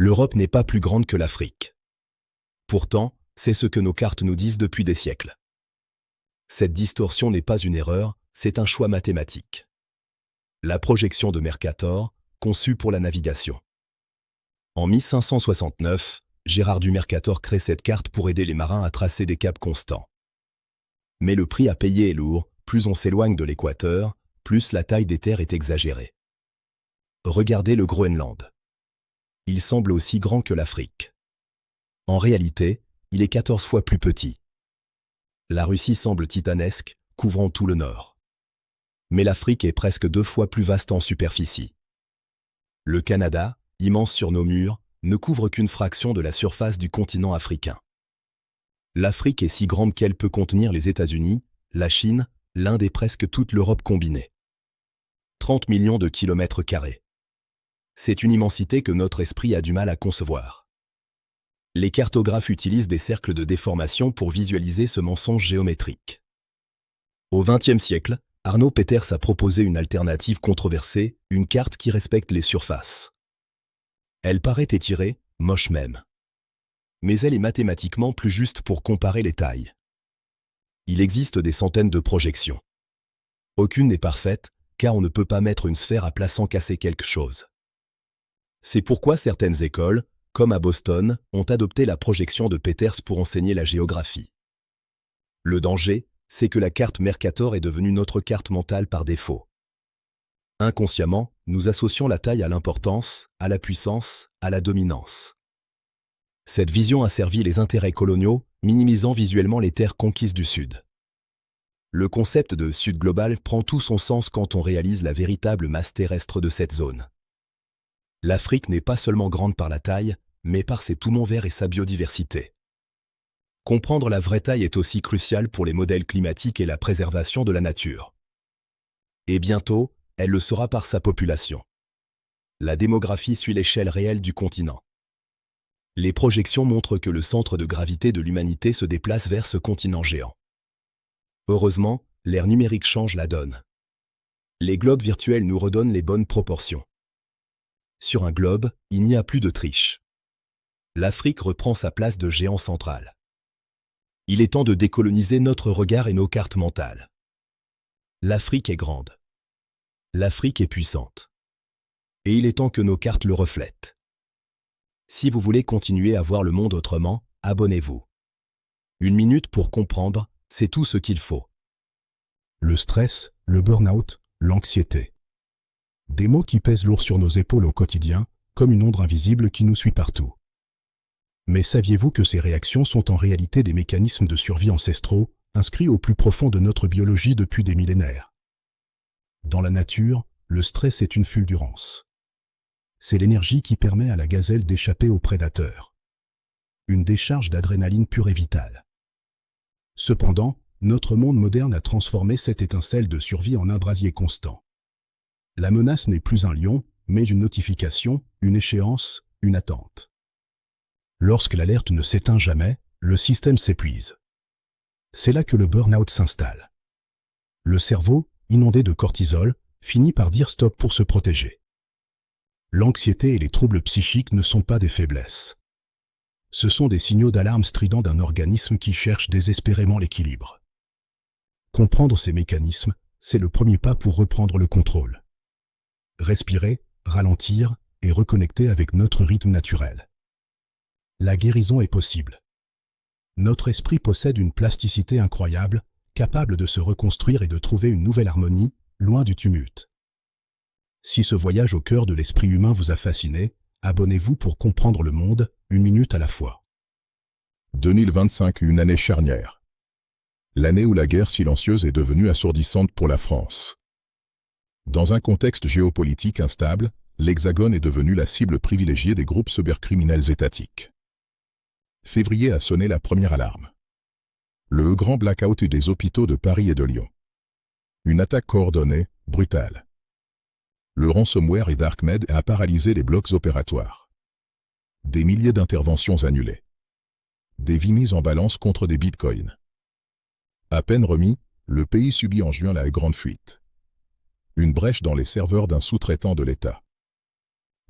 L'Europe n'est pas plus grande que l'Afrique. Pourtant, c'est ce que nos cartes nous disent depuis des siècles. Cette distorsion n'est pas une erreur, c'est un choix mathématique. La projection de Mercator, conçue pour la navigation. En 1569, Gérard du Mercator crée cette carte pour aider les marins à tracer des caps constants. Mais le prix à payer est lourd, plus on s'éloigne de l'équateur, plus la taille des terres est exagérée. Regardez le Groenland. Il semble aussi grand que l'Afrique. En réalité, il est 14 fois plus petit. La Russie semble titanesque, couvrant tout le nord. Mais l'Afrique est presque 2 fois plus vaste en superficie. Le Canada, immense sur nos murs, ne couvre qu'une fraction de la surface du continent africain. L'Afrique est si grande qu'elle peut contenir les États-Unis, la Chine, l'Inde et presque toute l'Europe combinée. 30 millions de kilomètres carrés. C'est une immensité que notre esprit a du mal à concevoir. Les cartographes utilisent des cercles de déformation pour visualiser ce mensonge géométrique. Au XXe siècle, Arnaud Peters a proposé une alternative controversée, une carte qui respecte les surfaces. Elle paraît étirée, moche même. Mais elle est mathématiquement plus juste pour comparer les tailles. Il existe des centaines de projections. Aucune n'est parfaite, car on ne peut pas mettre une sphère à plat sans casser quelque chose. C'est pourquoi certaines écoles, comme à Boston, ont adopté la projection de Peters pour enseigner la géographie. Le danger, c'est que la carte Mercator est devenue notre carte mentale par défaut. Inconsciemment, nous associons la taille à l'importance, à la puissance, à la dominance. Cette vision a servi les intérêts coloniaux, minimisant visuellement les terres conquises du Sud. Le concept de Sud global prend tout son sens quand on réalise la véritable masse terrestre de cette zone. L'Afrique n'est pas seulement grande par la taille, mais par ses poumons verts et sa biodiversité. Comprendre la vraie taille est aussi crucial pour les modèles climatiques et la préservation de la nature. Et bientôt, elle le sera par sa population. La démographie suit l'échelle réelle du continent. Les projections montrent que le centre de gravité de l'humanité se déplace vers ce continent géant. Heureusement, l'ère numérique change la donne. Les globes virtuels nous redonnent les bonnes proportions. Sur un globe, il n'y a plus de triche. L'Afrique reprend sa place de géant central. Il est temps de décoloniser notre regard et nos cartes mentales. L'Afrique est grande. L'Afrique est puissante. Et il est temps que nos cartes le reflètent. Si vous voulez continuer à voir le monde autrement, abonnez-vous. 1 minute pour comprendre, c'est tout ce qu'il faut. Le stress, le burn-out, l'anxiété. Des mots qui pèsent lourd sur nos épaules au quotidien, comme une ombre invisible qui nous suit partout. Mais saviez-vous que ces réactions sont en réalité des mécanismes de survie ancestraux, inscrits au plus profond de notre biologie depuis des millénaires? Dans la nature, le stress est une fulgurance. C'est l'énergie qui permet à la gazelle d'échapper aux prédateurs. Une décharge d'adrénaline pure et vitale. Cependant, notre monde moderne a transformé cette étincelle de survie en un brasier constant. La menace n'est plus un lion, mais une notification, une échéance, une attente. Lorsque l'alerte ne s'éteint jamais, le système s'épuise. C'est là que le burn-out s'installe. Le cerveau, inondé de cortisol, finit par dire stop pour se protéger. L'anxiété et les troubles psychiques ne sont pas des faiblesses. Ce sont des signaux d'alarme stridents d'un organisme qui cherche désespérément l'équilibre. Comprendre ces mécanismes, c'est le premier pas pour reprendre le contrôle. Respirer, ralentir et reconnecter avec notre rythme naturel. La guérison est possible. Notre esprit possède une plasticité incroyable, capable de se reconstruire et de trouver une nouvelle harmonie, loin du tumulte. Si ce voyage au cœur de l'esprit humain vous a fasciné, abonnez-vous pour comprendre le monde, 1 minute à la fois. 2025, une année charnière. L'année où la guerre silencieuse est devenue assourdissante pour la France. Dans un contexte géopolitique instable, l'Hexagone est devenu la cible privilégiée des groupes cybercriminels étatiques. Février a sonné la première alarme. Le grand blackout des hôpitaux de Paris et de Lyon. Une attaque coordonnée, brutale. Le ransomware et Darkmed a paralysé les blocs opératoires. Des milliers d'interventions annulées. Des vies mises en balance contre des bitcoins. À peine remis, le pays subit en juin la grande fuite. Une brèche dans les serveurs d'un sous-traitant de l'État.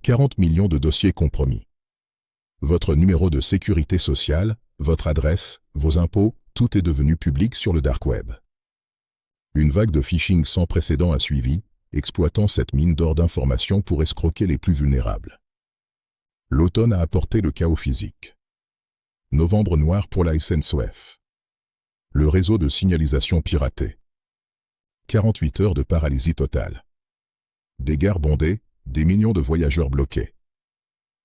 40 millions de dossiers compromis. Votre numéro de sécurité sociale, votre adresse, vos impôts, tout est devenu public sur le dark web. Une vague de phishing sans précédent a suivi, exploitant cette mine d'or d'informations pour escroquer les plus vulnérables. L'automne a apporté le chaos physique. Novembre noir pour la SNCF. Le réseau de signalisation piraté. 48 heures de paralysie totale. Des gares bondées, des millions de voyageurs bloqués.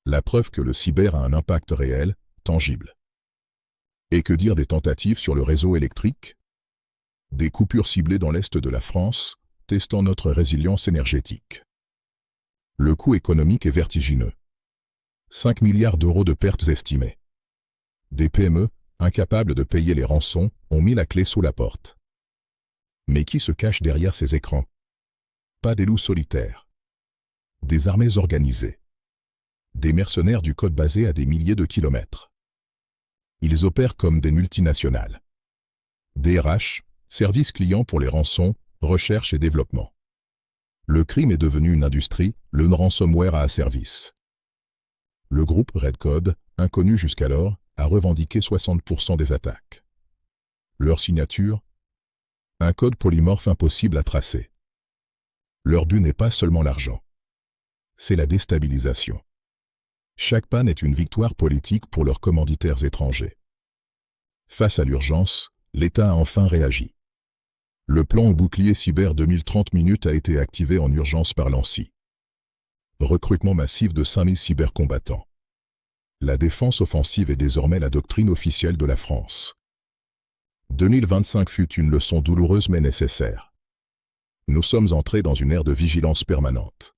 La preuve que le cyber a un impact réel, tangible. Et que dire des tentatives sur le réseau électrique? Des coupures ciblées dans l'est de la France, testant notre résilience énergétique. Le coût économique est vertigineux. 5 milliards d'euros de pertes estimées. Des PME, incapables de payer les rançons, ont mis la clé sous la porte. Mais qui se cache derrière ces écrans? Pas des loups solitaires. Des armées organisées. Des mercenaires du code basés à des milliers de kilomètres. Ils opèrent comme des multinationales. DRH, service client pour les rançons, recherche et développement. Le crime est devenu une industrie, le ransomware a service. Le groupe Red Code, inconnu jusqu'alors, a revendiqué 60% des attaques. Leur signature? Un code polymorphe impossible à tracer. Leur but n'est pas seulement l'argent. C'est la déstabilisation. Chaque panne est une victoire politique pour leurs commanditaires étrangers. Face à l'urgence, l'État a enfin réagi. Le plan au bouclier cyber 2030 minutes a été activé en urgence par l'ANSSI. Recrutement massif de 5000 cybercombattants. La défense offensive est désormais la doctrine officielle de la France. 2025 fut une leçon douloureuse mais nécessaire. Nous sommes entrés dans une ère de vigilance permanente.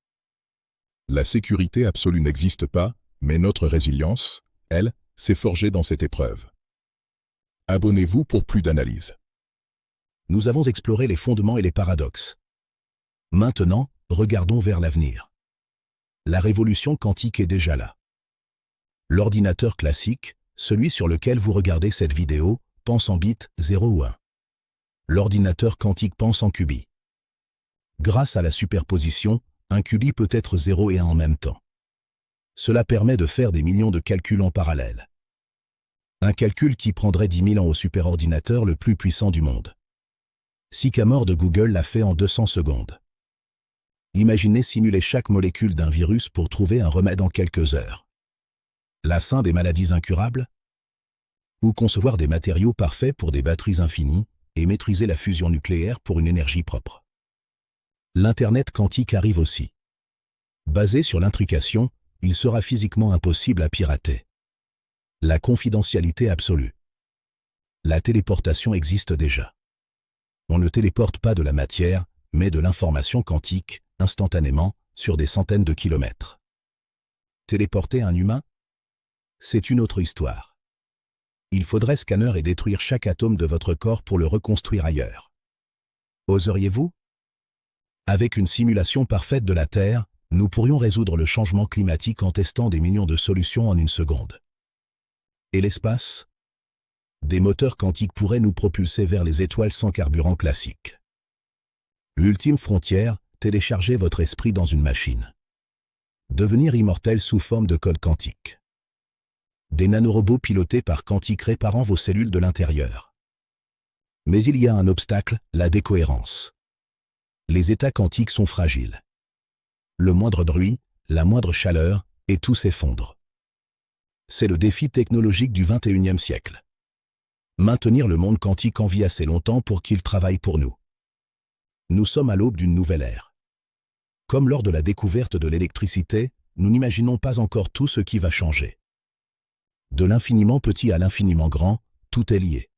La sécurité absolue n'existe pas, mais notre résilience, elle, s'est forgée dans cette épreuve. Abonnez-vous pour plus d'analyses. Nous avons exploré les fondements et les paradoxes. Maintenant, regardons vers l'avenir. La révolution quantique est déjà là. L'ordinateur classique, celui sur lequel vous regardez cette vidéo, pense en bits 0 ou 1. L'ordinateur quantique pense en qubits. Grâce à la superposition, un qubit peut être 0 et 1 en même temps. Cela permet de faire des millions de calculs en parallèle. Un calcul qui prendrait 10 000 ans au superordinateur le plus puissant du monde. Sycamore de Google l'a fait en 200 secondes. Imaginez simuler chaque molécule d'un virus pour trouver un remède en quelques heures. La fin des maladies incurables? Ou concevoir des matériaux parfaits pour des batteries infinies et maîtriser la fusion nucléaire pour une énergie propre. L'Internet quantique arrive aussi. Basé sur l'intrication, il sera physiquement impossible à pirater. La confidentialité absolue. La téléportation existe déjà. On ne téléporte pas de la matière, mais de l'information quantique, instantanément, sur des centaines de kilomètres. Téléporter un humain? C'est une autre histoire. Il faudrait scanner et détruire chaque atome de votre corps pour le reconstruire ailleurs. Oseriez-vous? Avec une simulation parfaite de la Terre, nous pourrions résoudre le changement climatique en testant des millions de solutions en une seconde. Et l'espace? Des moteurs quantiques pourraient nous propulser vers les étoiles sans carburant classique. L'ultime frontière, télécharger votre esprit dans une machine. Devenir immortel sous forme de code quantique. Des nanorobots pilotés par quantique réparant vos cellules de l'intérieur. Mais il y a un obstacle, la décohérence. Les états quantiques sont fragiles. Le moindre bruit, la moindre chaleur, et tout s'effondre. C'est le défi technologique du XXIe siècle. Maintenir le monde quantique en vie assez longtemps pour qu'il travaille pour nous. Nous sommes à l'aube d'une nouvelle ère. Comme lors de la découverte de l'électricité, nous n'imaginons pas encore tout ce qui va changer. De l'infiniment petit à l'infiniment grand, tout est lié.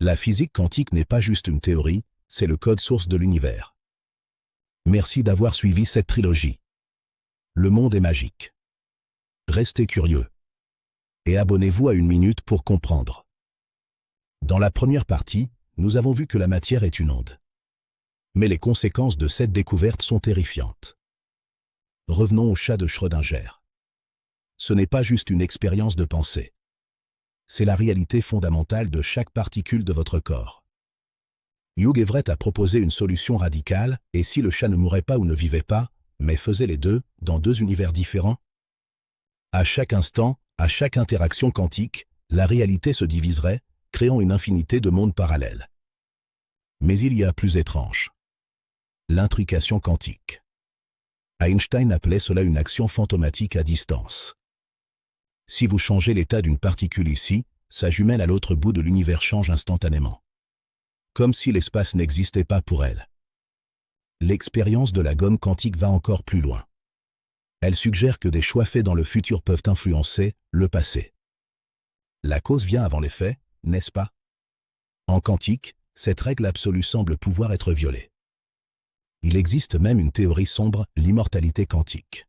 La physique quantique n'est pas juste une théorie, c'est le code source de l'univers. Merci d'avoir suivi cette trilogie. Le monde est magique. Restez curieux. Et abonnez-vous à Une Minute pour comprendre. Dans la première partie, nous avons vu que la matière est une onde. Mais les conséquences de cette découverte sont terrifiantes. Revenons au chat de Schrödinger. Ce n'est pas juste une expérience de pensée. C'est la réalité fondamentale de chaque particule de votre corps. Hugh Everett a proposé une solution radicale, et si le chat ne mourait pas ou ne vivait pas, mais faisait les deux, dans deux univers différents? À chaque instant, À chaque interaction quantique, la réalité se diviserait, créant une infinité de mondes parallèles. Mais il y a plus étrange. L'intrication quantique. Einstein appelait cela une action fantomatique à distance. Si vous changez l'état d'une particule ici, sa jumelle à l'autre bout de l'univers change instantanément. Comme si l'espace n'existait pas pour elle. L'expérience de la gomme quantique va encore plus loin. Elle suggère que des choix faits dans le futur peuvent influencer le passé. La cause vient avant les faits, n'est-ce pas? En quantique, cette règle absolue semble pouvoir être violée. Il existe même une théorie sombre, l'immortalité quantique.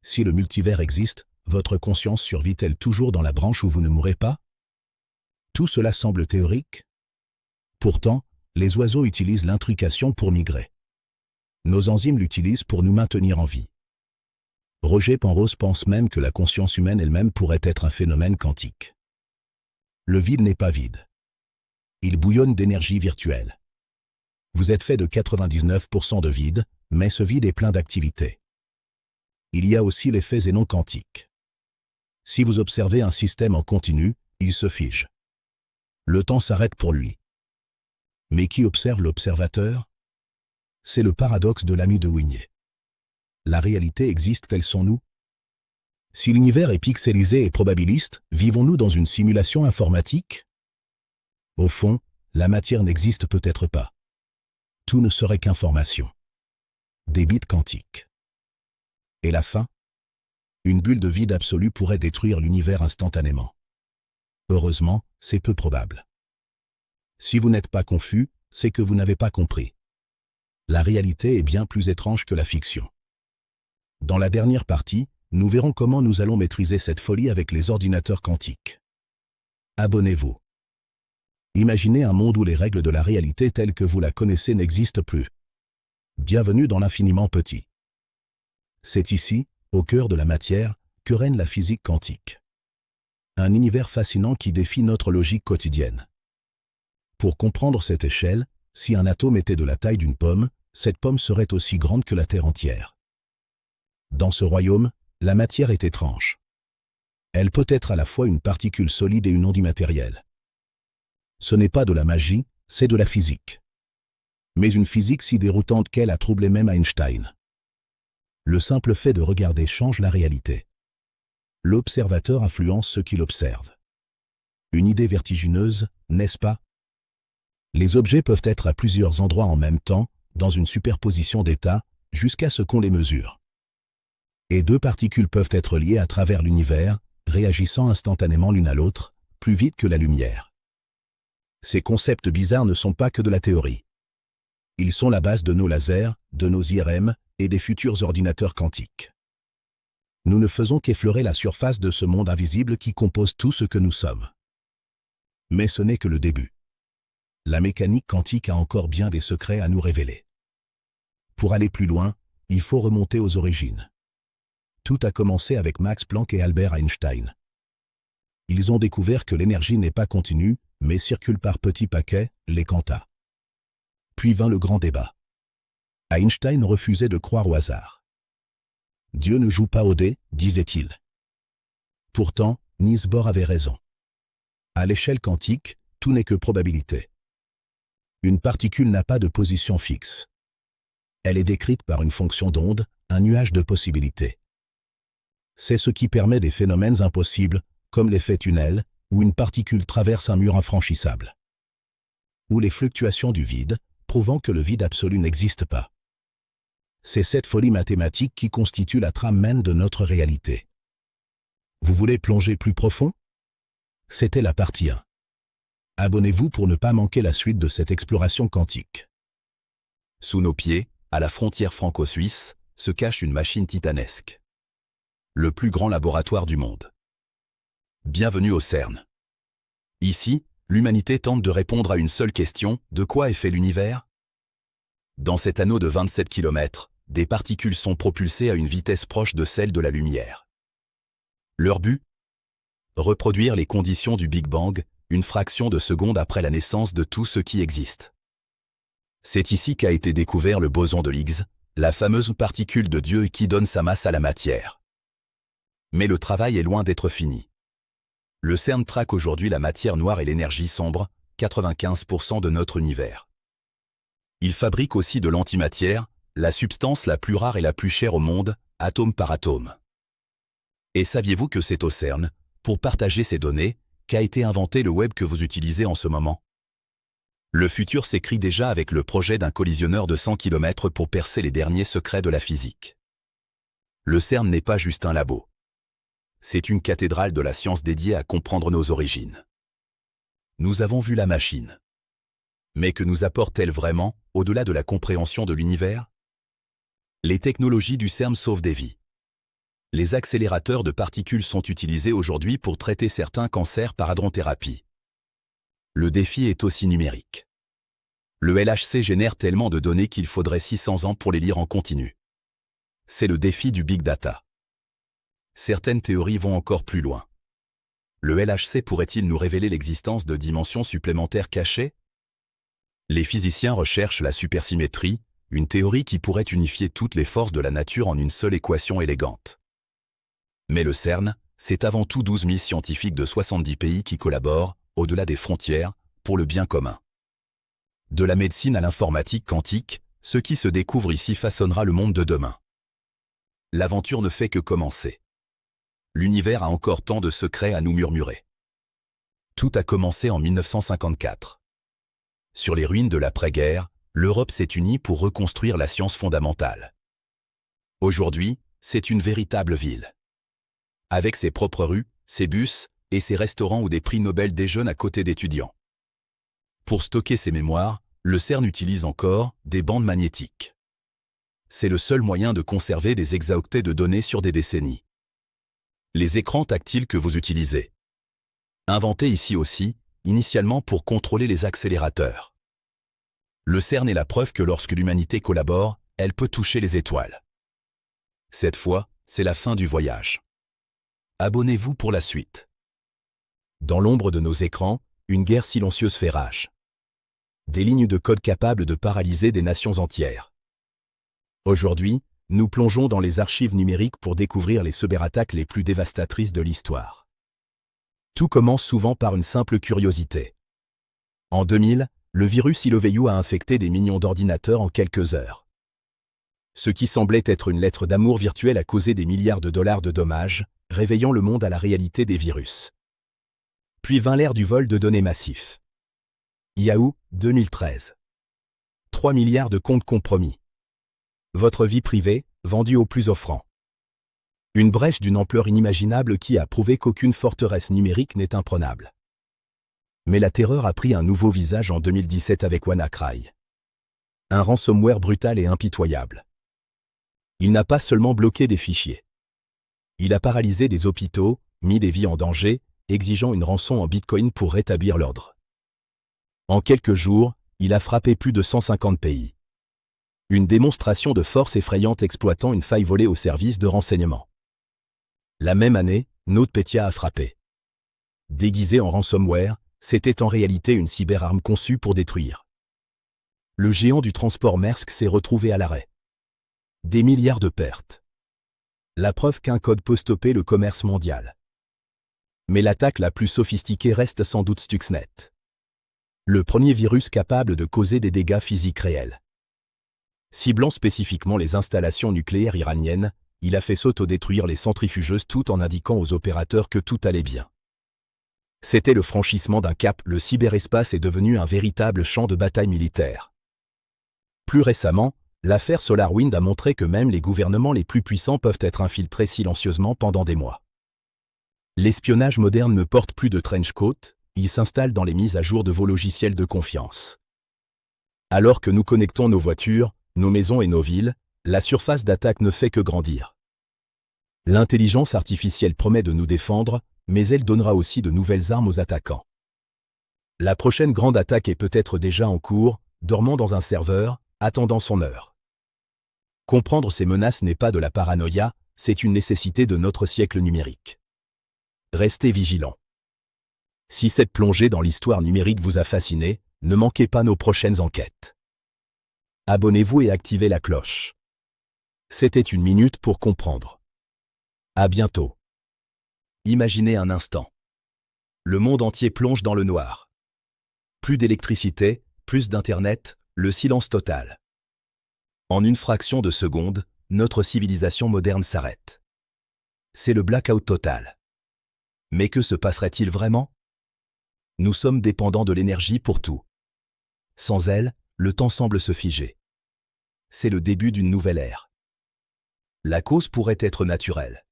Si le multivers existe, votre conscience survit-elle toujours dans la branche où vous ne mourrez pas? Tout cela semble théorique. Pourtant, les oiseaux utilisent l'intrication pour migrer. Nos enzymes l'utilisent pour nous maintenir en vie. Roger Penrose pense même que la conscience humaine elle-même pourrait être un phénomène quantique. Le vide n'est pas vide. Il bouillonne d'énergie virtuelle. Vous êtes fait de 99% de vide, mais ce vide est plein d'activité. Il y a aussi les faits et non quantiques. Si vous observez un système en continu, il se fige. Le temps s'arrête pour lui. Mais qui observe l'observateur? C'est le paradoxe de l'ami de Wigné. La réalité existe telle sont nous? Si l'univers est pixelisé et probabiliste, vivons-nous dans une simulation informatique? Au fond, la matière n'existe peut-être pas. Tout ne serait qu'information. Des bits quantiques. Et la fin? Une bulle de vide absolu pourrait détruire l'univers instantanément. Heureusement, c'est peu probable. Si vous n'êtes pas confus, c'est que vous n'avez pas compris. La réalité est bien plus étrange que la fiction. Dans la dernière partie, nous verrons comment nous allons maîtriser cette folie avec les ordinateurs quantiques. Abonnez-vous. Imaginez un monde où les règles de la réalité telles que vous la connaissez n'existent plus. Bienvenue dans l'infiniment petit. C'est ici, au cœur de la matière, que règne la physique quantique. Un univers fascinant qui défie notre logique quotidienne. Pour comprendre cette échelle, si un atome était de la taille d'une pomme, cette pomme serait aussi grande que la Terre entière. Dans ce royaume, la matière est étrange. Elle peut être à la fois une particule solide et une onde immatérielle. Ce n'est pas de la magie, c'est de la physique. Mais une physique si déroutante qu'elle a troublé même Einstein. Le simple fait de regarder change la réalité. L'observateur influence ce qu'il observe. Une idée vertigineuse, n'est-ce pas? Les objets peuvent être à plusieurs endroits en même temps, dans une superposition d'états, jusqu'à ce qu'on les mesure. Et deux particules peuvent être liées à travers l'univers, réagissant instantanément l'une à l'autre, plus vite que la lumière. Ces concepts bizarres ne sont pas que de la théorie. Ils sont la base de nos lasers, de nos IRM et des futurs ordinateurs quantiques. Nous ne faisons qu'effleurer la surface de ce monde invisible qui compose tout ce que nous sommes. Mais ce n'est que le début. La mécanique quantique a encore bien des secrets à nous révéler. Pour aller plus loin, il faut remonter aux origines. Tout a commencé avec Max Planck et Albert Einstein. Ils ont découvert que l'énergie n'est pas continue, mais circule par petits paquets, les quantas. Puis vint le grand débat. Einstein refusait de croire au hasard. Dieu ne joue pas au dé, disait-il. Pourtant, Niels Bohr avait raison. À l'échelle quantique, tout n'est que probabilité. Une particule n'a pas de position fixe. Elle est décrite par une fonction d'onde, un nuage de possibilités. C'est ce qui permet des phénomènes impossibles, comme l'effet tunnel, où une particule traverse un mur infranchissable. Ou les fluctuations du vide, prouvant que le vide absolu n'existe pas. C'est cette folie mathématique qui constitue la trame même de notre réalité. Vous voulez plonger plus profond? C'était la partie 1. Abonnez-vous pour ne pas manquer la suite de cette exploration quantique. Sous nos pieds, à la frontière franco-suisse, se cache une machine titanesque. Le plus grand laboratoire du monde. Bienvenue au CERN. Ici, l'humanité tente de répondre à une seule question, de quoi est fait l'univers? Dans cet anneau de 27 km, des particules sont propulsées à une vitesse proche de celle de la lumière. Leur but? Reproduire les conditions du Big Bang, une fraction de seconde après la naissance de tout ce qui existe. C'est ici qu'a été découvert le boson de Higgs, la fameuse particule de Dieu qui donne sa masse à la matière. Mais le travail est loin d'être fini. Le CERN traque aujourd'hui la matière noire et l'énergie sombre, 95% de notre univers. Il fabrique aussi de l'antimatière, la substance la plus rare et la plus chère au monde, atome par atome. Et saviez-vous que c'est au CERN, pour partager ces données, qu'a été inventé le web que vous utilisez en ce moment? Le futur s'écrit déjà avec le projet d'un collisionneur de 100 km pour percer les derniers secrets de la physique. Le CERN n'est pas juste un labo. C'est une cathédrale de la science dédiée à comprendre nos origines. Nous avons vu la machine. Mais que nous apporte-t-elle vraiment, au-delà de la compréhension de l'univers? Les technologies du CERN sauvent des vies. Les accélérateurs de particules sont utilisés aujourd'hui pour traiter certains cancers par hadrothérapie. Le défi est aussi numérique. Le LHC génère tellement de données qu'il faudrait 600 ans pour les lire en continu. C'est le défi du Big Data. Certaines théories vont encore plus loin. Le LHC pourrait-il nous révéler l'existence de dimensions supplémentaires cachées? Les physiciens recherchent la supersymétrie, une théorie qui pourrait unifier toutes les forces de la nature en une seule équation élégante. Mais le CERN, c'est avant tout 12 000 scientifiques de 70 pays qui collaborent, au-delà des frontières, pour le bien commun. De la médecine à l'informatique quantique, ce qui se découvre ici façonnera le monde de demain. L'aventure ne fait que commencer. L'univers a encore tant de secrets à nous murmurer. Tout a commencé en 1954. Sur les ruines de l'après-guerre, l'Europe s'est unie pour reconstruire la science fondamentale. Aujourd'hui, c'est une véritable ville. Avec ses propres rues, ses bus et ses restaurants où des prix Nobel déjeunent à côté d'étudiants. Pour stocker ses mémoires, le CERN utilise encore des bandes magnétiques. C'est le seul moyen de conserver des exaoctets de données sur des décennies. Les écrans tactiles que vous utilisez. Inventés ici aussi, initialement pour contrôler les accélérateurs. Le CERN est la preuve que lorsque l'humanité collabore, elle peut toucher les étoiles. Cette fois, c'est la fin du voyage. Abonnez-vous pour la suite. Dans l'ombre de nos écrans, une guerre silencieuse fait rage. Des lignes de code capables de paralyser des nations entières. Aujourd'hui, nous plongeons dans les archives numériques pour découvrir les cyberattaques les plus dévastatrices de l'histoire. Tout commence souvent par une simple curiosité. En 2000, le virus Iloveyu a infecté des millions d'ordinateurs en quelques heures. Ce qui semblait être une lettre d'amour virtuelle a causé des milliards de dollars de dommages, réveillant le monde à la réalité des virus. Puis vint l'ère du vol de données massif. Yahoo, 2013. 3 milliards de comptes compromis. Votre vie privée, vendue au plus offrant. Une brèche d'une ampleur inimaginable qui a prouvé qu'aucune forteresse numérique n'est imprenable. Mais la terreur a pris un nouveau visage en 2017 avec WannaCry. Un ransomware brutal et impitoyable. Il n'a pas seulement bloqué des fichiers. Il a paralysé des hôpitaux, mis des vies en danger, exigeant une rançon en Bitcoin pour rétablir l'ordre. En quelques jours, il a frappé plus de 150 pays. Une démonstration de force effrayante exploitant une faille volée au service de renseignement. La même année, NotPetya a frappé. Déguisé en ransomware, c'était en réalité une cyberarme conçue pour détruire. Le géant du transport Maersk s'est retrouvé à l'arrêt. Des milliards de pertes. La preuve qu'un code peut stopper le commerce mondial. Mais l'attaque la plus sophistiquée reste sans doute Stuxnet. Le premier virus capable de causer des dégâts physiques réels. Ciblant spécifiquement les installations nucléaires iraniennes, il a fait s'autodétruire les centrifugeuses tout en indiquant aux opérateurs que tout allait bien. C'était le franchissement d'un cap, le cyberespace est devenu un véritable champ de bataille militaire. Plus récemment, l'affaire SolarWinds a montré que même les gouvernements les plus puissants peuvent être infiltrés silencieusement pendant des mois. L'espionnage moderne ne porte plus de trench coat, il s'installe dans les mises à jour de vos logiciels de confiance. Alors que nous connectons nos voitures, nos maisons et nos villes, la surface d'attaque ne fait que grandir. L'intelligence artificielle promet de nous défendre, mais elle donnera aussi de nouvelles armes aux attaquants. La prochaine grande attaque est peut-être déjà en cours, dormant dans un serveur, attendant son heure. Comprendre ces menaces n'est pas de la paranoïa, c'est une nécessité de notre siècle numérique. Restez vigilants. Si cette plongée dans l'histoire numérique vous a fasciné, ne manquez pas nos prochaines enquêtes. Abonnez-vous et activez la cloche. C'était une minute pour comprendre. À bientôt. Imaginez un instant. Le monde entier plonge dans le noir. Plus d'électricité, plus d'Internet, le silence total. En une fraction de seconde, notre civilisation moderne s'arrête. C'est le blackout total. Mais que se passerait-il vraiment? Nous sommes dépendants de l'énergie pour tout. Sans elle, le temps semble se figer. C'est le début d'une nouvelle ère. La cause pourrait être naturelle.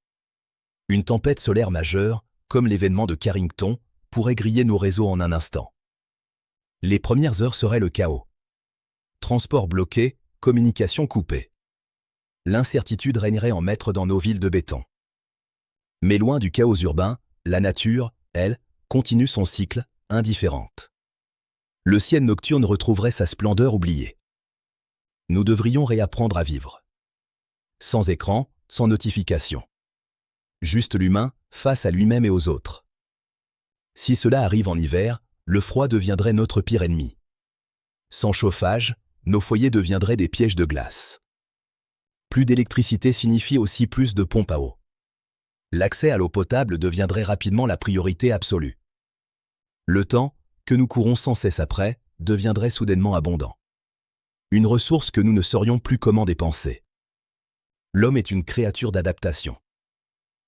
Une tempête solaire majeure, comme l'événement de Carrington, pourrait griller nos réseaux en un instant. Les premières heures seraient le chaos. Transport bloqué, communication coupée. L'incertitude régnerait en maître dans nos villes de béton. Mais loin du chaos urbain, la nature, elle, continue son cycle, indifférente. Le ciel nocturne retrouverait sa splendeur oubliée. Nous devrions réapprendre à vivre. Sans écran, sans notification. Juste l'humain, face à lui-même et aux autres. Si cela arrive en hiver, le froid deviendrait notre pire ennemi. Sans chauffage, nos foyers deviendraient des pièges de glace. Plus d'électricité signifie aussi plus de pompes à eau. L'accès à l'eau potable deviendrait rapidement la priorité absolue. Le temps, que nous courons sans cesse après, deviendrait soudainement abondant. Une ressource que nous ne saurions plus comment dépenser. L'homme est une créature d'adaptation.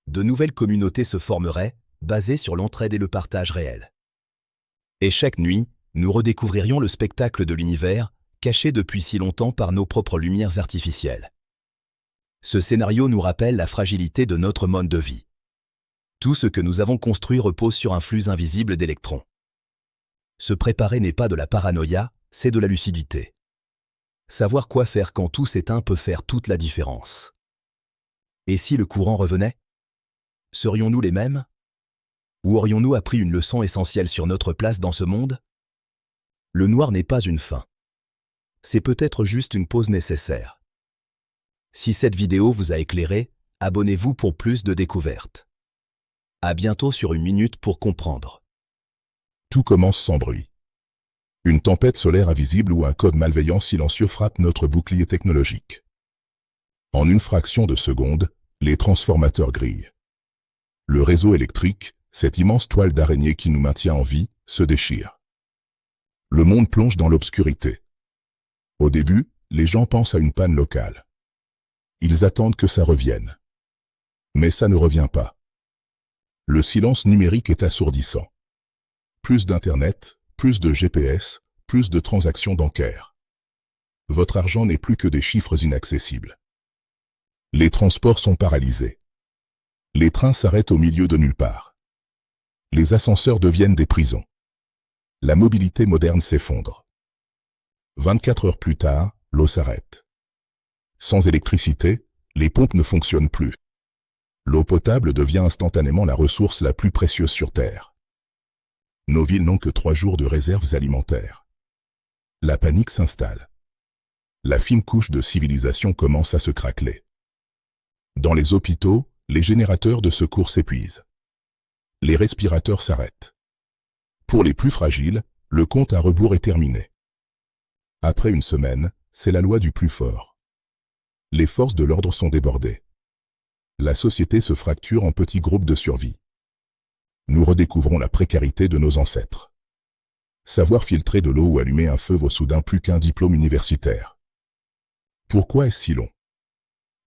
De nouvelles communautés se formeraient, basées sur l'entraide et le partage réel. Et chaque nuit, nous redécouvririons le spectacle de l'univers, caché depuis si longtemps par nos propres lumières artificielles. Ce scénario nous rappelle la fragilité de notre mode de vie. Tout ce que nous avons construit repose sur un flux invisible d'électrons. Se préparer n'est pas de la paranoïa, c'est de la lucidité. Savoir quoi faire quand tout s'éteint peut faire toute la différence. Et si le courant revenait? Serions-nous les mêmes? Ou aurions-nous appris une leçon essentielle sur notre place dans ce monde? Le noir n'est pas une fin. C'est peut-être juste une pause nécessaire. Si cette vidéo vous a éclairé, abonnez-vous pour plus de découvertes. À bientôt sur Une Minute pour comprendre. Tout commence sans bruit. Une tempête solaire invisible ou un code malveillant silencieux frappe notre bouclier technologique. En une fraction de seconde, les transformateurs grillent. Le réseau électrique, cette immense toile d'araignée qui nous maintient en vie, se déchire. Le monde plonge dans l'obscurité. Au début, les gens pensent à une panne locale. Ils attendent que ça revienne. Mais ça ne revient pas. Le silence numérique est assourdissant. Plus d'Internet, plus de GPS, plus de transactions bancaires. Votre argent n'est plus que des chiffres inaccessibles. Les transports sont paralysés. Les trains s'arrêtent au milieu de nulle part. Les ascenseurs deviennent des prisons. La mobilité moderne s'effondre. 24 heures plus tard, l'eau s'arrête. Sans électricité, les pompes ne fonctionnent plus. L'eau potable devient instantanément la ressource la plus précieuse sur Terre. Nos villes n'ont que 3 jours de réserves alimentaires. La panique s'installe. La fine couche de civilisation commence à se craqueler. Dans les hôpitaux, les générateurs de secours s'épuisent. Les respirateurs s'arrêtent. Pour les plus fragiles, le compte à rebours est terminé. Après une semaine, c'est la loi du plus fort. Les forces de l'ordre sont débordées. La société se fracture en petits groupes de survie. Nous redécouvrons la précarité de nos ancêtres. Savoir filtrer de l'eau ou allumer un feu vaut soudain plus qu'un diplôme universitaire. Pourquoi est-ce si long?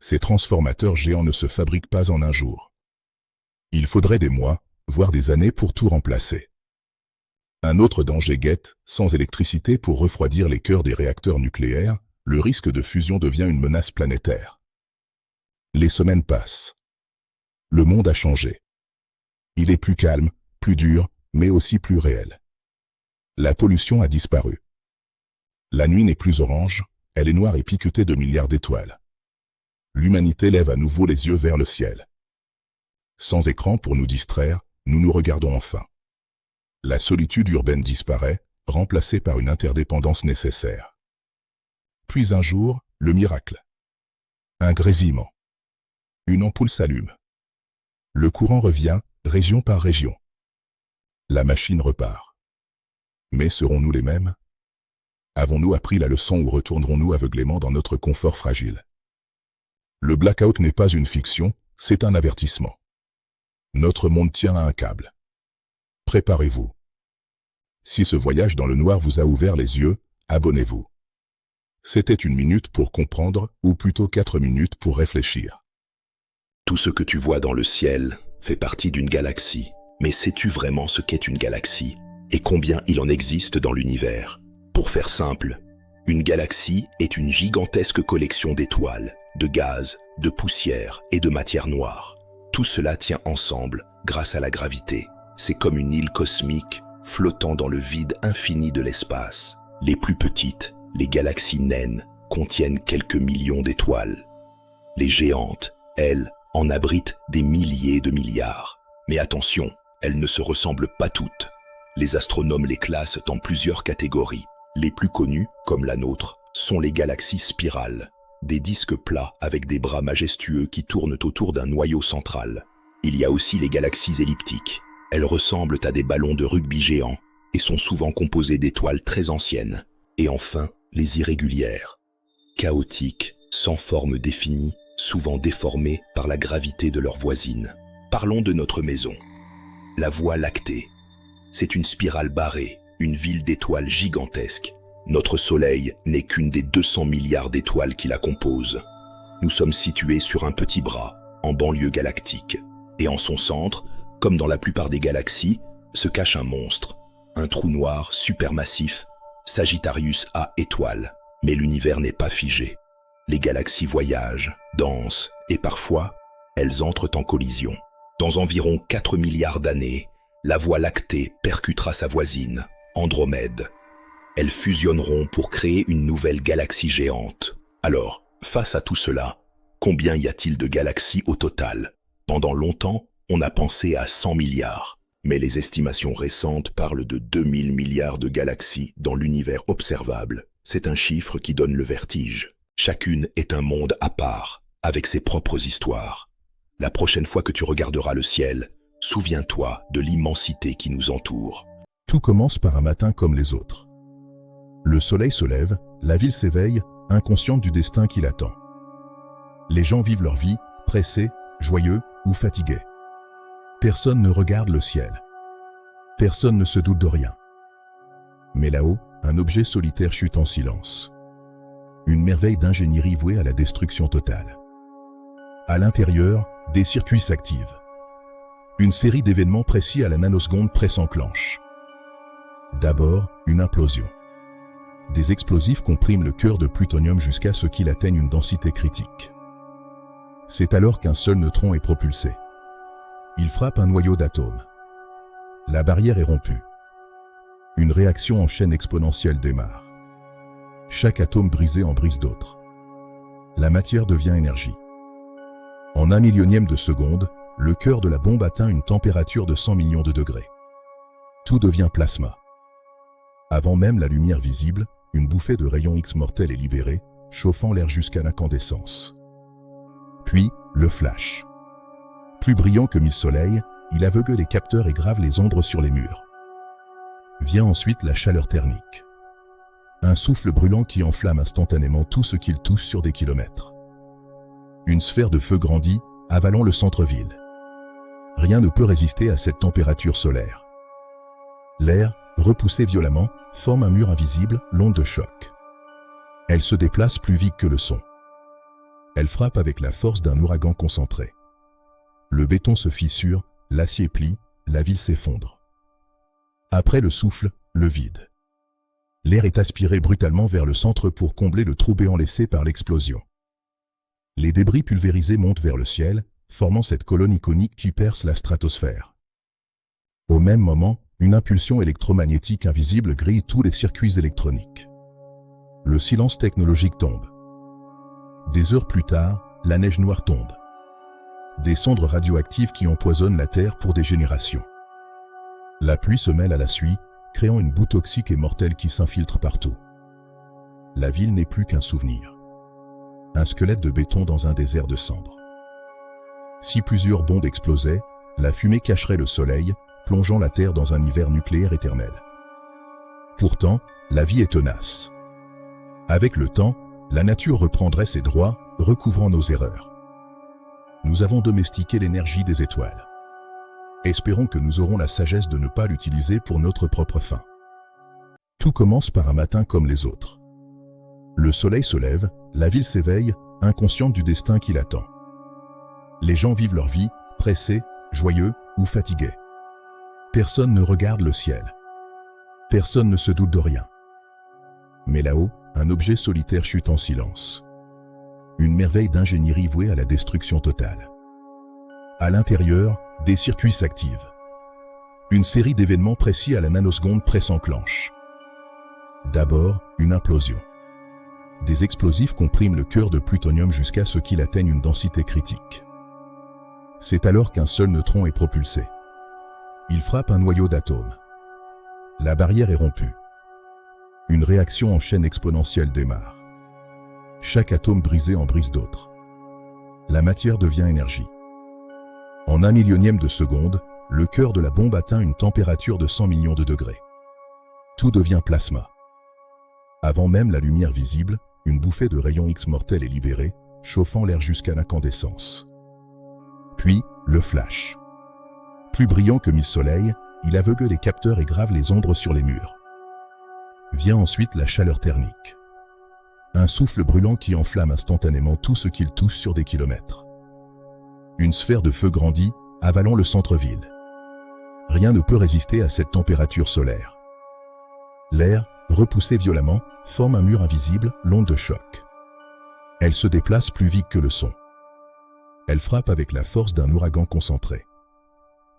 Ces transformateurs géants ne se fabriquent pas en un jour. Il faudrait des mois, voire des années pour tout remplacer. Un autre danger guette, sans électricité pour refroidir les cœurs des réacteurs nucléaires, le risque de fusion devient une menace planétaire. Les semaines passent. Le monde a changé. Il est plus calme, plus dur, mais aussi plus réel. La pollution a disparu. La nuit n'est plus orange, elle est noire et piquetée de milliards d'étoiles. L'humanité lève à nouveau les yeux vers le ciel. Sans écran pour nous distraire, nous nous regardons enfin. La solitude urbaine disparaît, remplacée par une interdépendance nécessaire. Puis un jour, le miracle. Un grésillement. Une ampoule s'allume. Le courant revient, région par région. La machine repart. Mais serons-nous les mêmes? Avons-nous appris la leçon ou retournerons-nous aveuglément dans notre confort fragile? Le blackout n'est pas une fiction, c'est un avertissement. Notre monde tient à un câble. Préparez-vous. Si ce voyage dans le noir vous a ouvert les yeux, abonnez-vous. C'était 1 minute pour comprendre, ou plutôt 4 minutes pour réfléchir. Tout ce que tu vois dans le ciel fait partie d'une galaxie. Mais sais-tu vraiment ce qu'est une galaxie et combien il en existe dans l'univers? Pour faire simple, une galaxie est une gigantesque collection d'étoiles, de gaz, de poussière et de matière noire. Tout cela tient ensemble grâce à la gravité. C'est comme une île cosmique flottant dans le vide infini de l'espace. Les plus petites, les galaxies naines, contiennent quelques millions d'étoiles. Les géantes, elles, en abritent des milliers de milliards. Mais attention, elles ne se ressemblent pas toutes. Les astronomes les classent en plusieurs catégories. Les plus connues, comme la nôtre, sont les galaxies spirales, des disques plats avec des bras majestueux qui tournent autour d'un noyau central. Il y a aussi les galaxies elliptiques. Elles ressemblent à des ballons de rugby géants et sont souvent composées d'étoiles très anciennes. Et enfin, les irrégulières, chaotiques, sans forme définie, souvent déformées par la gravité de leurs voisines. Parlons de notre maison. La Voie lactée. C'est une spirale barrée, une ville d'étoiles gigantesques. Notre Soleil n'est qu'une des 200 milliards d'étoiles qui la composent. Nous sommes situés sur un petit bras, en banlieue galactique. Et en son centre, comme dans la plupart des galaxies, se cache un monstre, un trou noir supermassif, Sagittarius A étoile. Mais l'univers n'est pas figé. Les galaxies voyagent, dansent, et parfois, elles entrent en collision. Dans environ 4 milliards d'années, la Voie lactée percutera sa voisine, Andromède. Elles fusionneront pour créer une nouvelle galaxie géante. Alors, face à tout cela, combien y a-t-il de galaxies au total? Pendant longtemps, on a pensé à 100 milliards. Mais les estimations récentes parlent de 2000 milliards de galaxies dans l'univers observable. C'est un chiffre qui donne le vertige. Chacune est un monde à part, avec ses propres histoires. La prochaine fois que tu regarderas le ciel, souviens-toi de l'immensité qui nous entoure. Tout commence par un matin comme les autres. Le soleil se lève, la ville s'éveille, inconsciente du destin qui l'attend. Les gens vivent leur vie, pressés, joyeux ou fatigués. Personne ne regarde le ciel. Personne ne se doute de rien. Mais là-haut, un objet solitaire chute en silence. Une merveille d'ingénierie vouée à la destruction totale. À l'intérieur, des circuits s'activent. Une série d'événements précis à la nanoseconde s'enclenche. D'abord, une implosion. Des explosifs compriment le cœur de plutonium jusqu'à ce qu'il atteigne une densité critique. C'est alors qu'un seul neutron est propulsé. Il frappe un noyau d'atomes. La barrière est rompue. Une réaction en chaîne exponentielle démarre. Chaque atome brisé en brise d'autres. La matière devient énergie. En 1 millionième de seconde, le cœur de la bombe atteint une température de 100 millions de degrés. Tout devient plasma. Avant même la lumière visible, une bouffée de rayons X mortels est libérée, chauffant l'air jusqu'à l'incandescence. Puis, le flash. Plus brillant que 1000 soleils, il aveugle les capteurs et grave les ombres sur les murs. Vient ensuite la chaleur thermique. Un souffle brûlant qui enflamme instantanément tout ce qu'il touche sur des kilomètres. Une sphère de feu grandit, avalant le centre-ville. Rien ne peut résister à cette température solaire. L'air, repoussé violemment, forme un mur invisible, l'onde de choc. Elle se déplace plus vite que le son. Elle frappe avec la force d'un ouragan concentré. Le béton se fissure, l'acier plie, la ville s'effondre. Après le souffle, le vide. L'air est aspiré brutalement vers le centre pour combler le trou béant laissé par l'explosion. Les débris pulvérisés montent vers le ciel, formant cette colonne iconique qui perce la stratosphère. Au même moment, une impulsion électromagnétique invisible grille tous les circuits électroniques. Le silence technologique tombe. Des heures plus tard, la neige noire tombe. Des cendres radioactives qui empoisonnent la Terre pour des générations. La pluie se mêle à la suie, créant une boue toxique et mortelle qui s'infiltre partout. La ville n'est plus qu'un souvenir. Un squelette de béton dans un désert de cendres. Si plusieurs bombes explosaient, la fumée cacherait le soleil, plongeant la Terre dans un hiver nucléaire éternel. Pourtant, la vie est tenace. Avec le temps, la nature reprendrait ses droits, recouvrant nos erreurs. Nous avons domestiqué l'énergie des étoiles. Espérons que nous aurons la sagesse de ne pas l'utiliser pour notre propre fin. Tout commence par un matin comme les autres. Le soleil se lève, la ville s'éveille, inconsciente du destin qui l'attend. Les gens vivent leur vie, pressés, joyeux ou fatigués. Personne ne regarde le ciel. Personne ne se doute de rien. Mais là-haut, un objet solitaire chute en silence. Une merveille d'ingénierie vouée à la destruction totale. À l'intérieur, des circuits s'activent. Une série d'événements précis à la nanoseconde près s'enclenche. D'abord, une implosion. Des explosifs compriment le cœur de plutonium jusqu'à ce qu'il atteigne une densité critique. C'est alors qu'un seul neutron est propulsé. Il frappe un noyau d'atomes. La barrière est rompue. Une réaction en chaîne exponentielle démarre. Chaque atome brisé en brise d'autres. La matière devient énergie. En 1 millionième de seconde, le cœur de la bombe atteint une température de 100 millions de degrés. Tout devient plasma. Avant même la lumière visible, une bouffée de rayons X mortels est libérée, chauffant l'air jusqu'à l'incandescence. Puis, le flash. Plus brillant que 1000 soleils, il aveugle les capteurs et grave les ombres sur les murs. Vient ensuite la chaleur thermique. Un souffle brûlant qui enflamme instantanément tout ce qu'il touche sur des kilomètres. Une sphère de feu grandit, avalant le centre-ville. Rien ne peut résister à cette température solaire. L'air, repoussé violemment, forme un mur invisible, l'onde de choc. Elle se déplace plus vite que le son. Elle frappe avec la force d'un ouragan concentré.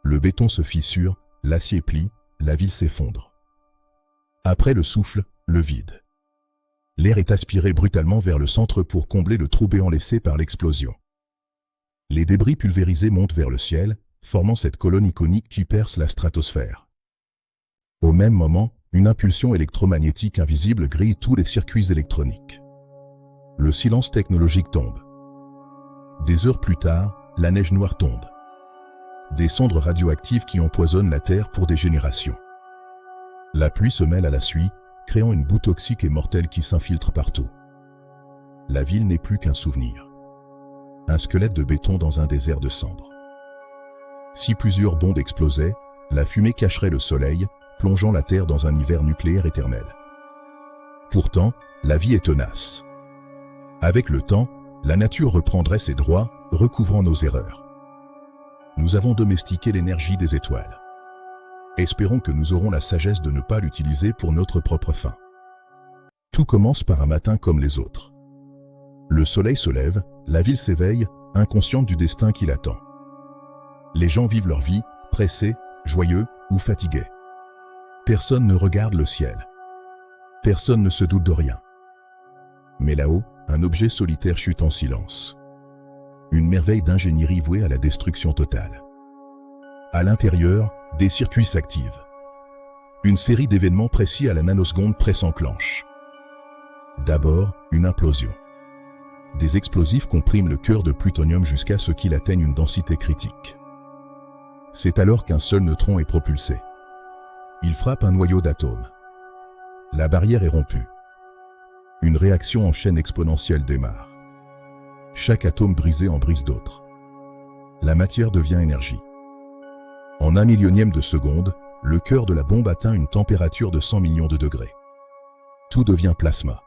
Le béton se fissure, l'acier plie, la ville s'effondre. Après le souffle, le vide. L'air est aspiré brutalement vers le centre pour combler le trou béant laissé par l'explosion. Les débris pulvérisés montent vers le ciel, formant cette colonne iconique qui perce la stratosphère. Au même moment, une impulsion électromagnétique invisible grille tous les circuits électroniques. Le silence technologique tombe. Des heures plus tard, la neige noire tombe. Des cendres radioactives qui empoisonnent la Terre pour des générations. La pluie se mêle à la suie, créant une boue toxique et mortelle qui s'infiltre partout. La ville n'est plus qu'un souvenir. Un squelette de béton dans un désert de cendres. Si plusieurs bombes explosaient, la fumée cacherait le soleil, plongeant la Terre dans un hiver nucléaire éternel. Pourtant, la vie est tenace. Avec le temps, la nature reprendrait ses droits, recouvrant nos erreurs. Nous avons domestiqué l'énergie des étoiles. Espérons que nous aurons la sagesse de ne pas l'utiliser pour notre propre fin. Tout commence par un matin comme les autres. Le soleil se lève, la ville s'éveille, inconsciente du destin qui l'attend. Les gens vivent leur vie, pressés, joyeux ou fatigués. Personne ne regarde le ciel. Personne ne se doute de rien. Mais là-haut, un objet solitaire chute en silence. Une merveille d'ingénierie vouée à la destruction totale. À l'intérieur, des circuits s'activent. Une série d'événements précis à la nanoseconde près s'enclenche. D'abord, une implosion. Des explosifs compriment le cœur de plutonium jusqu'à ce qu'il atteigne une densité critique. C'est alors qu'un seul neutron est propulsé. Il frappe un noyau d'atomes. La barrière est rompue. Une réaction en chaîne exponentielle démarre. Chaque atome brisé en brise d'autres. La matière devient énergie. En 1 millionième de seconde, le cœur de la bombe atteint une température de 100 millions de degrés. Tout devient plasma.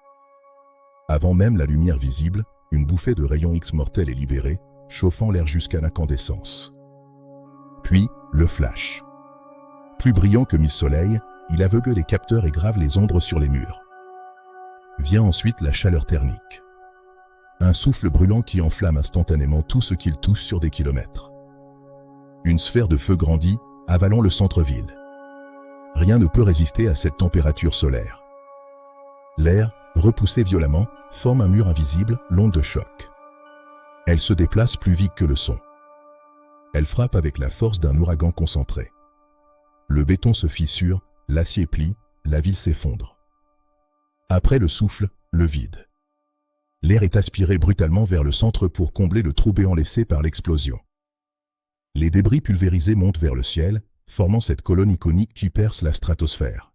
Avant même la lumière visible, une bouffée de rayons X mortels est libérée, chauffant l'air jusqu'à l'incandescence. Puis, le flash. Plus brillant que 1000 soleils, il aveugle les capteurs et grave les ombres sur les murs. Vient ensuite la chaleur thermique. Un souffle brûlant qui enflamme instantanément tout ce qu'il touche sur des kilomètres. Une sphère de feu grandit, avalant le centre-ville. Rien ne peut résister à cette température solaire. L'air, repoussé violemment, forme un mur invisible, l'onde de choc. Elle se déplace plus vite que le son. Elle frappe avec la force d'un ouragan concentré. Le béton se fissure, l'acier plie, la ville s'effondre. Après le souffle, le vide. L'air est aspiré brutalement vers le centre pour combler le trou béant laissé par l'explosion. Les débris pulvérisés montent vers le ciel, formant cette colonne iconique qui perce la stratosphère.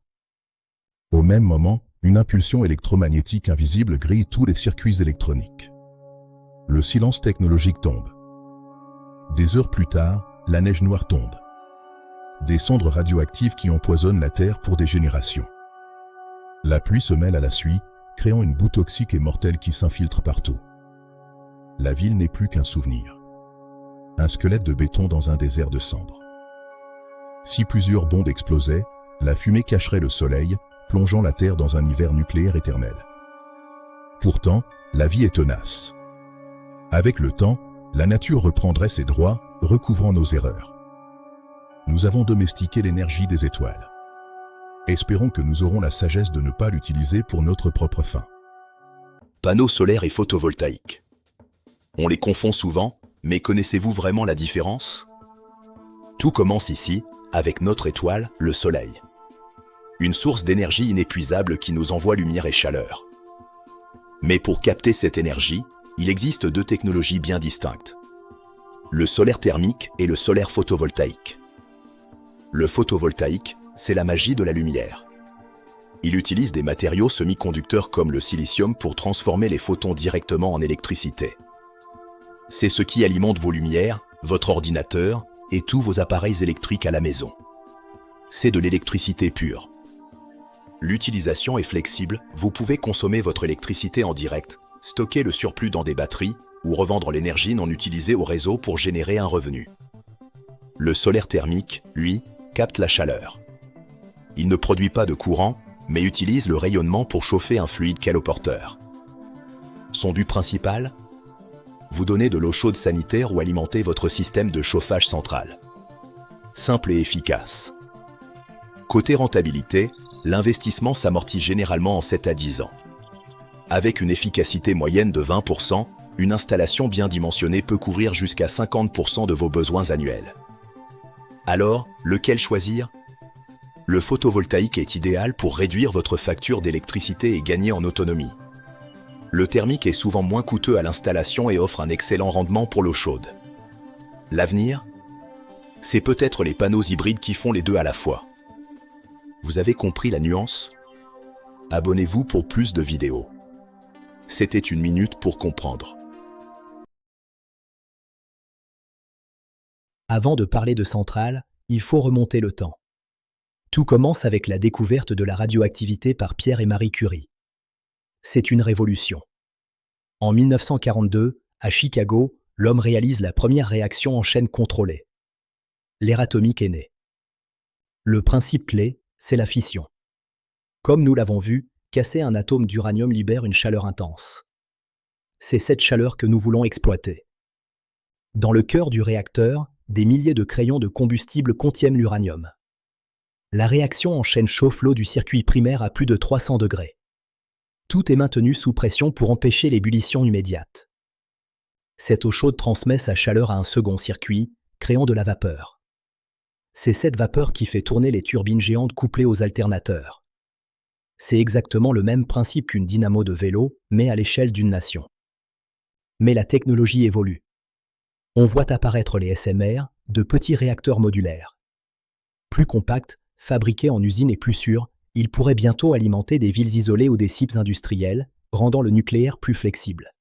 Au même moment, une impulsion électromagnétique invisible grille tous les circuits électroniques. Le silence technologique tombe. Des heures plus tard, la neige noire tombe. des cendres radioactives qui empoisonnent la Terre pour des générations. La pluie se mêle à la suie, créant une boue toxique et mortelle qui s'infiltre partout. La ville n'est plus qu'un souvenir. Un squelette de béton dans un désert de cendres. Si plusieurs bombes explosaient, la fumée cacherait le soleil, plongeant la Terre dans un hiver nucléaire éternel. Pourtant, la vie est tenace. Avec le temps, la nature reprendrait ses droits, recouvrant nos erreurs. Nous avons domestiqué l'énergie des étoiles. Espérons que nous aurons la sagesse de ne pas l'utiliser pour notre propre fin. Panneaux solaires et photovoltaïques. On les confond souvent, mais connaissez-vous vraiment la différence? Tout commence ici, avec notre étoile, le Soleil. Une source d'énergie inépuisable qui nous envoie lumière et chaleur. Mais pour capter cette énergie, il existe deux technologies bien distinctes. Le solaire thermique et le solaire photovoltaïque. Le photovoltaïque, c'est la magie de la lumière. Il utilise des matériaux semi-conducteurs comme le silicium pour transformer les photons directement en électricité. C'est ce qui alimente vos lumières, votre ordinateur et tous vos appareils électriques à la maison. C'est de l'électricité pure. L'utilisation est flexible, vous pouvez consommer votre électricité en direct, stocker le surplus dans des batteries ou revendre l'énergie non utilisée au réseau pour générer un revenu. Le solaire thermique, lui, capte la chaleur. Il ne produit pas de courant, mais utilise le rayonnement pour chauffer un fluide caloporteur. Son but principal ? Vous donner de l'eau chaude sanitaire ou alimenter votre système de chauffage central. Simple et efficace. Côté rentabilité, l'investissement s'amortit généralement en 7 à 10 ans. Avec une efficacité moyenne de 20%, une installation bien dimensionnée peut couvrir jusqu'à 50% de vos besoins annuels. Alors, lequel choisir ? Le photovoltaïque est idéal pour réduire votre facture d'électricité et gagner en autonomie. Le thermique est souvent moins coûteux à l'installation et offre un excellent rendement pour l'eau chaude. L'avenir ? C'est peut-être les panneaux hybrides qui font les deux à la fois. Vous avez compris la nuance ? Abonnez-vous pour plus de vidéos. C'était une minute pour comprendre. Avant de parler de centrale, il faut remonter le temps. Tout commence avec la découverte de la radioactivité par Pierre et Marie Curie. C'est une révolution. En 1942, à Chicago, l'homme réalise la première réaction en chaîne contrôlée. L'ère atomique est née. Le principe clé, c'est la fission. Comme nous l'avons vu, casser un atome d'uranium libère une chaleur intense. C'est cette chaleur que nous voulons exploiter. Dans le cœur du réacteur, des milliers de crayons de combustible contiennent l'uranium. La réaction en chaîne chauffe l'eau du circuit primaire à plus de 300 degrés. Tout est maintenu sous pression pour empêcher l'ébullition immédiate. Cette eau chaude transmet sa chaleur à un second circuit, créant de la vapeur. C'est cette vapeur qui fait tourner les turbines géantes couplées aux alternateurs. C'est exactement le même principe qu'une dynamo de vélo, mais à l'échelle d'une nation. Mais la technologie évolue. On voit apparaître les SMR, de petits réacteurs modulaires. Plus compacts, fabriqués en usine et plus sûrs, ils pourraient bientôt alimenter des villes isolées ou des sites industriels, rendant le nucléaire plus flexible.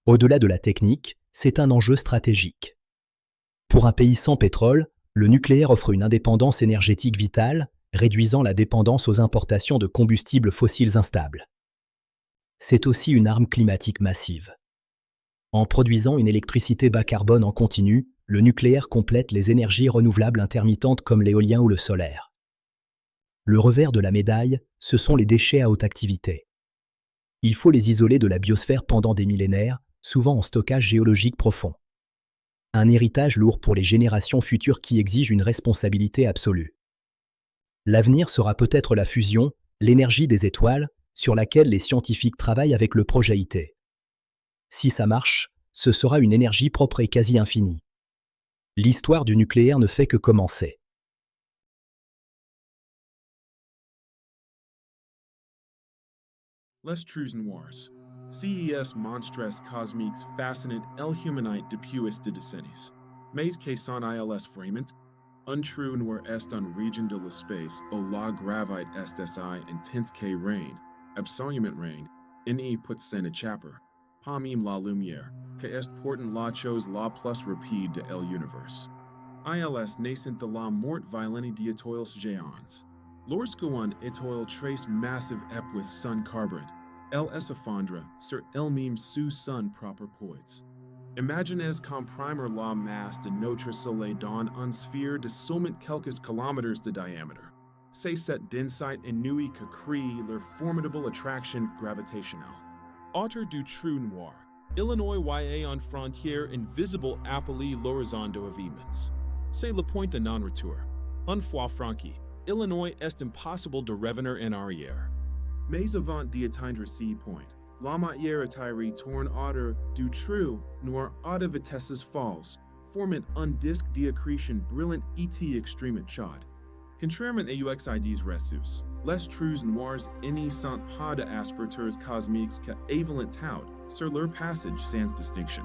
Au-delà de la technique, c'est un enjeu stratégique. Pour un pays sans pétrole, le nucléaire offre une indépendance énergétique vitale, réduisant la dépendance aux importations de combustibles fossiles instables. C'est aussi une arme climatique massive. En produisant une électricité bas carbone en continu, le nucléaire complète les énergies renouvelables intermittentes comme l'éolien ou le solaire. Le revers de la médaille, ce sont les déchets à haute activité. Il faut les isoler de la biosphère pendant des millénaires, souvent en stockage géologique profond. Un héritage lourd pour les générations futures qui exige une responsabilité absolue. L'avenir sera peut-être la fusion, l'énergie des étoiles, sur laquelle les scientifiques travaillent avec le projet ITER. Si ça marche, ce sera une énergie propre et quasi infinie. L'histoire du nucléaire ne fait que commencer. Les Trus Noirs. CES monstres cosmiques fascinant elhumanite depuis de decennies. Mais que son ils frament, untrue noir est un region de l'espace, o la gravite est intense que reign, absolument reign, in put sen chapper, pomim la lumière, que est portant la chose la plus rapide de el universe. ILS nascent the la mort violeni dietoils géants. Lorsqu'on étoile trace massive epwith sun carbide, L esophandra sur el meme sous sun proper poids. Imagines comprimer la masse de notre soleil dans une sphère de seulement quelques kilomètres de diameter. C'est cette densité inouïe que crée leur formidable attraction gravitationnelle. Auteur du trou noir, Illinois y en frontière invisible appelée l'horizon de événements. C'est le point de non-retour. Une fois franchi, Illinois est impossible de revenir en arrière. Mais avant d'y atteindre ce point, la matière attirée tourne autour du trou noir à de vitesses folles, formant un disque d'accrétion brillant et extrêmement chaud. Contrairement aux XIDs reçus, les trous noirs n'y sont pas d'aspirateurs cosmiques qu'évalent tout sur leur passage sans distinction.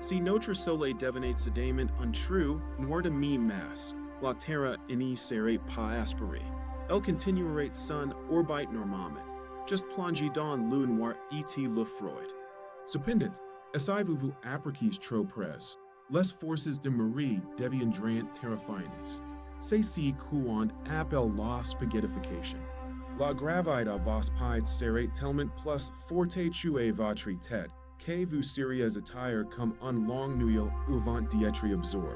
Si notre soleil devenait soudainement un trou noir de mi-masse, la Terre n'y serait pas aspirée. Elle continuerait son orbite normalement, juste plongée dans le noir et le froid. Cependant, essayez-vous approcher trop près, les forces de marée deviendront terrifiantes. C'est ce qu'on appelle la spaghettification. La gravité à vos pieds serait tellement plus forte que votre tête que vous seriez attiré comme un long nuage au vent d'être absorbé.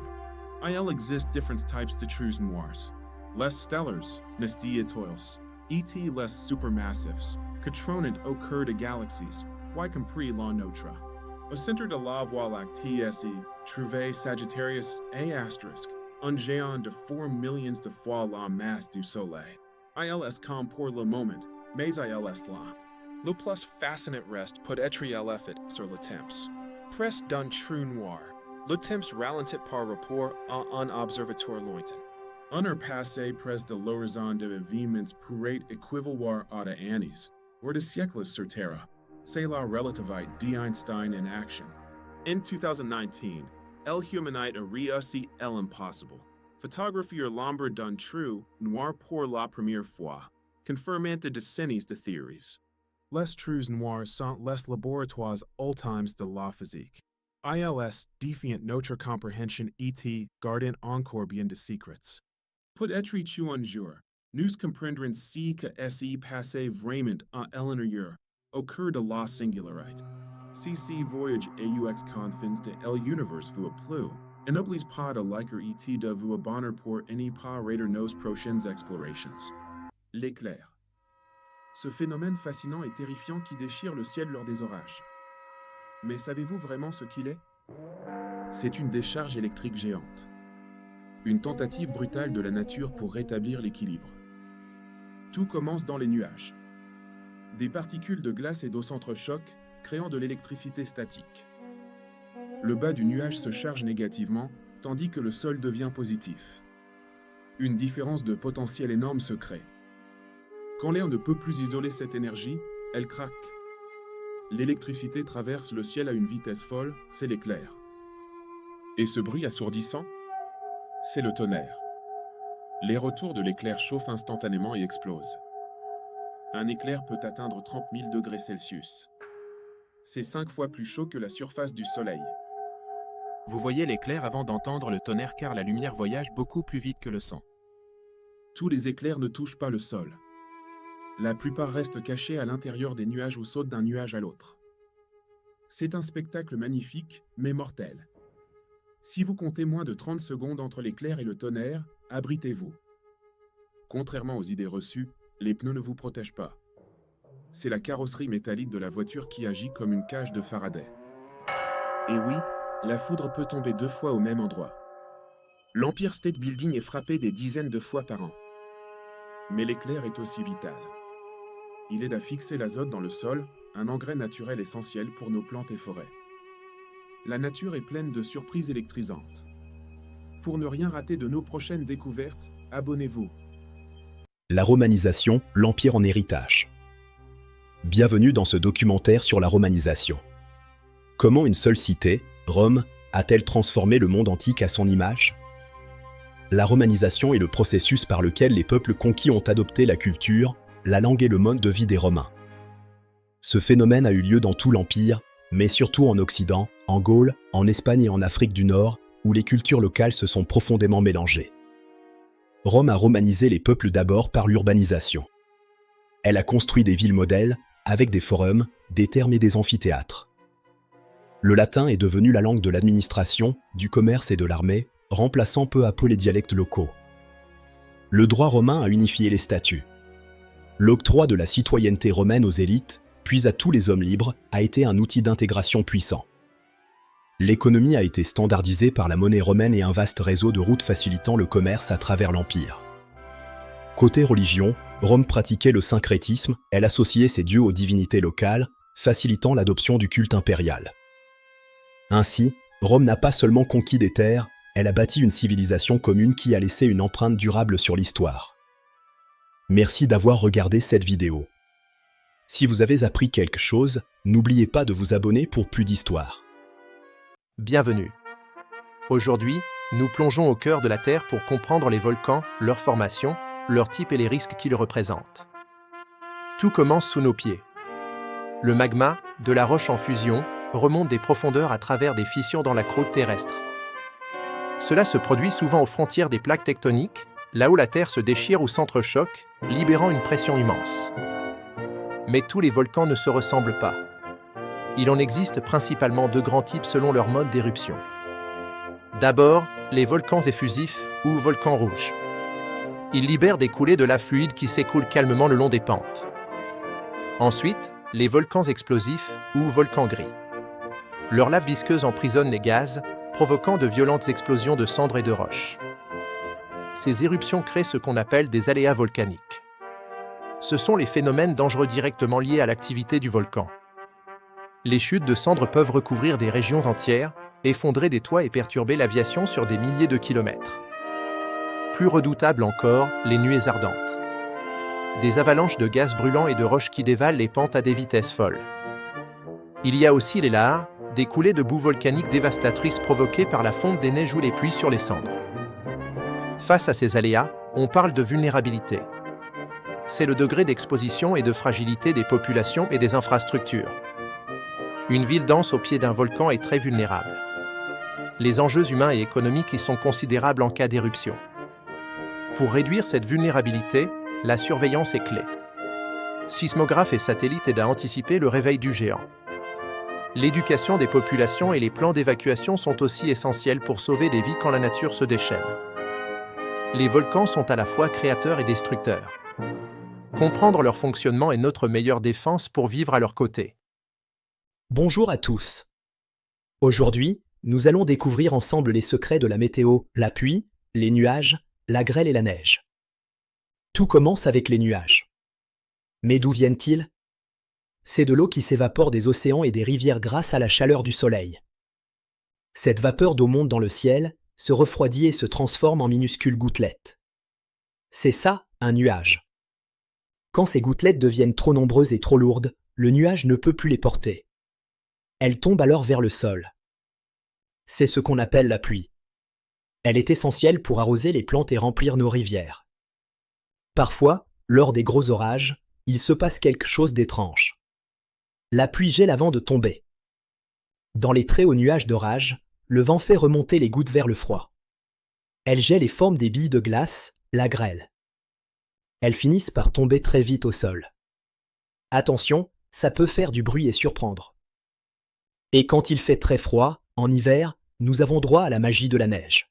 Il existe différents types de trous noirs. Les stellars, les diétoiles, et les supermassifs, que trônent au cœur de galaxies, y compris la nôtre. Au centre de la Voie lactée s'y trouvait Sagittarius et Asterisk, un géant de 4 millions de fois la masse du Soleil. Il est comme pour le moment, mais il est là. Le plus fascinant reste peut être l'effet sur le temps. Près d'un trou noir, le temps ralentit par rapport à un observateur lointain. Un heure passée près de l'horizon de événements pourrait équivaloir à des années, ou des siècles sur Terre. C'est la relativité d'Einstein in action. En 2019, el humanite a réussi l'impossible. Photographier l'ombre d'un trou noir pour la première fois, confirmant des décennies de théories. Les trous noirs sont les laboratoires ultimes de la physique. ILS défiant notre compréhension et gardant encore bien de secrets. Peut-être un jour, nous comprendrons ce que s'est passé vraiment en l'intérieur, au cœur de la singularité. Si ce voyage aux confins de l'univers vous a plu, n'oubliez pas de liker et de vous abonner pour ne pas rater nos prochaines explorations. L'éclair. Ce phénomène fascinant et terrifiant qui déchire le ciel lors des orages. Mais savez-vous vraiment ce qu'il est? C'est une décharge électrique géante. Une tentative brutale de la nature pour rétablir l'équilibre. Tout commence dans les nuages. Des particules de glace et d'eau s'entrechoquent, créant de l'électricité statique. Le bas du nuage se charge négativement, tandis que le sol devient positif. Une différence de potentiel énorme se crée. Quand l'air ne peut plus isoler cette énergie, elle craque. L'électricité traverse le ciel à une vitesse folle, c'est l'éclair. Et ce bruit assourdissant, c'est le tonnerre. Les retours de l'éclair chauffent instantanément et explosent. Un éclair peut atteindre 30 000 degrés Celsius. C'est 5 fois plus chaud que la surface du Soleil. Vous voyez l'éclair avant d'entendre le tonnerre car la lumière voyage beaucoup plus vite que le son. Tous les éclairs ne touchent pas le sol. La plupart restent cachés à l'intérieur des nuages ou sautent d'un nuage à l'autre. C'est un spectacle magnifique, mais mortel. Si vous comptez moins de 30 secondes entre l'éclair et le tonnerre, abritez-vous. Contrairement aux idées reçues, les pneus ne vous protègent pas. C'est la carrosserie métallique de la voiture qui agit comme une cage de Faraday. Et oui, la foudre peut tomber 2 fois au même endroit. L'Empire State Building est frappé des dizaines de fois par an. Mais l'éclair est aussi vital. Il aide à fixer l'azote dans le sol, un engrais naturel essentiel pour nos plantes et forêts. La nature est pleine de surprises électrisantes. Pour ne rien rater de nos prochaines découvertes, abonnez-vous. La romanisation, l'Empire en héritage. Bienvenue dans ce documentaire sur la romanisation. Comment une seule cité, Rome, a-t-elle transformé le monde antique à son image? La romanisation est le processus par lequel les peuples conquis ont adopté la culture, la langue et le mode de vie des Romains. Ce phénomène a eu lieu dans tout l'Empire, mais surtout en Occident, en Gaule, en Espagne et en Afrique du Nord, où les cultures locales se sont profondément mélangées. Rome a romanisé les peuples d'abord par l'urbanisation. Elle a construit des villes modèles avec des forums, des thermes et des amphithéâtres. Le latin est devenu la langue de l'administration, du commerce et de l'armée, remplaçant peu à peu les dialectes locaux. Le droit romain a unifié les statuts. L'octroi de la citoyenneté romaine aux élites, puis à tous les hommes libres, a été un outil d'intégration puissant. L'économie a été standardisée par la monnaie romaine et un vaste réseau de routes facilitant le commerce à travers l'Empire. Côté religion, Rome pratiquait le syncrétisme, elle associait ses dieux aux divinités locales, facilitant l'adoption du culte impérial. Ainsi, Rome n'a pas seulement conquis des terres, elle a bâti une civilisation commune qui a laissé une empreinte durable sur l'histoire. Merci d'avoir regardé cette vidéo. Si vous avez appris quelque chose, n'oubliez pas de vous abonner pour plus d'histoires. Bienvenue. Aujourd'hui, nous plongeons au cœur de la Terre pour comprendre les volcans, leur formation, leur type et les risques qu'ils représentent. Tout commence sous nos pieds. Le magma, de la roche en fusion, remonte des profondeurs à travers des fissures dans la croûte terrestre. Cela se produit souvent aux frontières des plaques tectoniques, là où la Terre se déchire ou s'entrechoque, libérant une pression immense. Mais tous les volcans ne se ressemblent pas. Il en existe principalement deux grands types selon leur mode d'éruption. D'abord, les volcans effusifs ou volcans rouges. Ils libèrent des coulées de lave fluide qui s'écoulent calmement le long des pentes. Ensuite, les volcans explosifs ou volcans gris. Leur lave visqueuse emprisonne les gaz, provoquant de violentes explosions de cendres et de roches. Ces éruptions créent ce qu'on appelle des aléas volcaniques. Ce sont les phénomènes dangereux directement liés à l'activité du volcan. Les chutes de cendres peuvent recouvrir des régions entières, effondrer des toits et perturber l'aviation sur des milliers de kilomètres. Plus redoutable encore, les nuées ardentes. Des avalanches de gaz brûlants et de roches qui dévalent les pentes à des vitesses folles. Il y a aussi les lahars, des coulées de boue volcanique dévastatrices provoquées par la fonte des neiges ou les pluies sur les cendres. Face à ces aléas, on parle de vulnérabilité. C'est le degré d'exposition et de fragilité des populations et des infrastructures. Une ville dense au pied d'un volcan est très vulnérable. Les enjeux humains et économiques y sont considérables en cas d'éruption. Pour réduire cette vulnérabilité, la surveillance est clé. Sismographes et satellites aident à anticiper le réveil du géant. L'éducation des populations et les plans d'évacuation sont aussi essentiels pour sauver des vies quand la nature se déchaîne. Les volcans sont à la fois créateurs et destructeurs. Comprendre leur fonctionnement est notre meilleure défense pour vivre à leur côté. Bonjour à tous. Aujourd'hui, nous allons découvrir ensemble les secrets de la météo, la pluie, les nuages, la grêle et la neige. Tout commence avec les nuages. Mais d'où viennent-ils ? C'est de l'eau qui s'évapore des océans et des rivières grâce à la chaleur du soleil. Cette vapeur d'eau monte dans le ciel, se refroidit et se transforme en minuscules gouttelettes. C'est ça, un nuage. Quand ces gouttelettes deviennent trop nombreuses et trop lourdes, le nuage ne peut plus les porter. Elles tombent alors vers le sol. C'est ce qu'on appelle la pluie. Elle est essentielle pour arroser les plantes et remplir nos rivières. Parfois, lors des gros orages, il se passe quelque chose d'étrange. La pluie gèle avant de tomber. Dans les très hauts nuages d'orage, le vent fait remonter les gouttes vers le froid. Elles gèlent et forment des billes de glace, la grêle. Elles finissent par tomber très vite au sol. Attention, ça peut faire du bruit et surprendre. Et quand il fait très froid, en hiver, nous avons droit à la magie de la neige.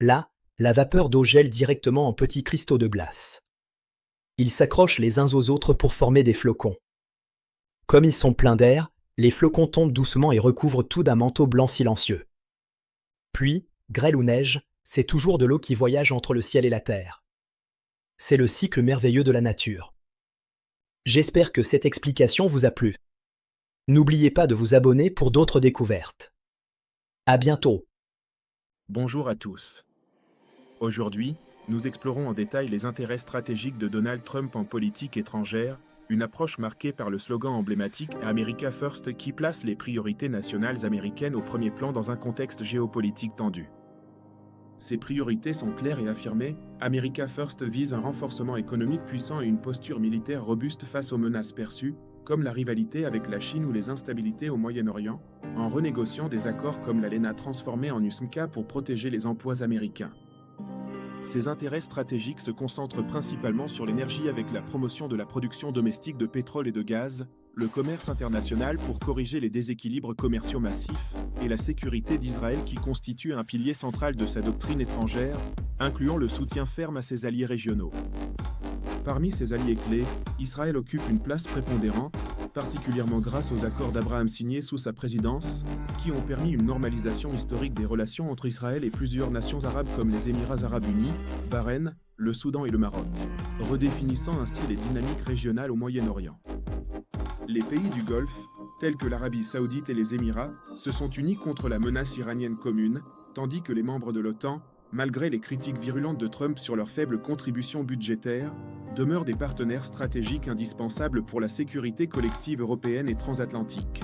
Là, la vapeur d'eau gèle directement en petits cristaux de glace. Ils s'accrochent les uns aux autres pour former des flocons. Comme ils sont pleins d'air, les flocons tombent doucement et recouvrent tout d'un manteau blanc silencieux. Pluie, grêle ou neige, c'est toujours de l'eau qui voyage entre le ciel et la terre. C'est le cycle merveilleux de la nature. J'espère que cette explication vous a plu. N'oubliez pas de vous abonner pour d'autres découvertes. À bientôt. Bonjour à tous. Aujourd'hui, nous explorons en détail les intérêts stratégiques de Donald Trump en politique étrangère, une approche marquée par le slogan emblématique America First qui place les priorités nationales américaines au premier plan dans un contexte géopolitique tendu. Ces priorités sont claires et affirmées. America First vise un renforcement économique puissant et une posture militaire robuste face aux menaces perçues, comme la rivalité avec la Chine ou les instabilités au Moyen-Orient, en renégociant des accords comme l'ALENA transformé en USMCA pour protéger les emplois américains. Ses intérêts stratégiques se concentrent principalement sur l'énergie avec la promotion de la production domestique de pétrole et de gaz, le commerce international pour corriger les déséquilibres commerciaux massifs, et la sécurité d'Israël qui constitue un pilier central de sa doctrine étrangère, incluant le soutien ferme à ses alliés régionaux. Parmi ses alliés clés, Israël occupe une place prépondérante, particulièrement grâce aux accords d'Abraham signés sous sa présidence, qui ont permis une normalisation historique des relations entre Israël et plusieurs nations arabes comme les Émirats arabes unis, Bahreïn, le Soudan et le Maroc, redéfinissant ainsi les dynamiques régionales au Moyen-Orient. Les pays du Golfe, tels que l'Arabie saoudite et les Émirats, se sont unis contre la menace iranienne commune, tandis que les membres de l'OTAN, malgré les critiques virulentes de Trump sur leur faible contribution budgétaire, demeurent des partenaires stratégiques indispensables pour la sécurité collective européenne et transatlantique.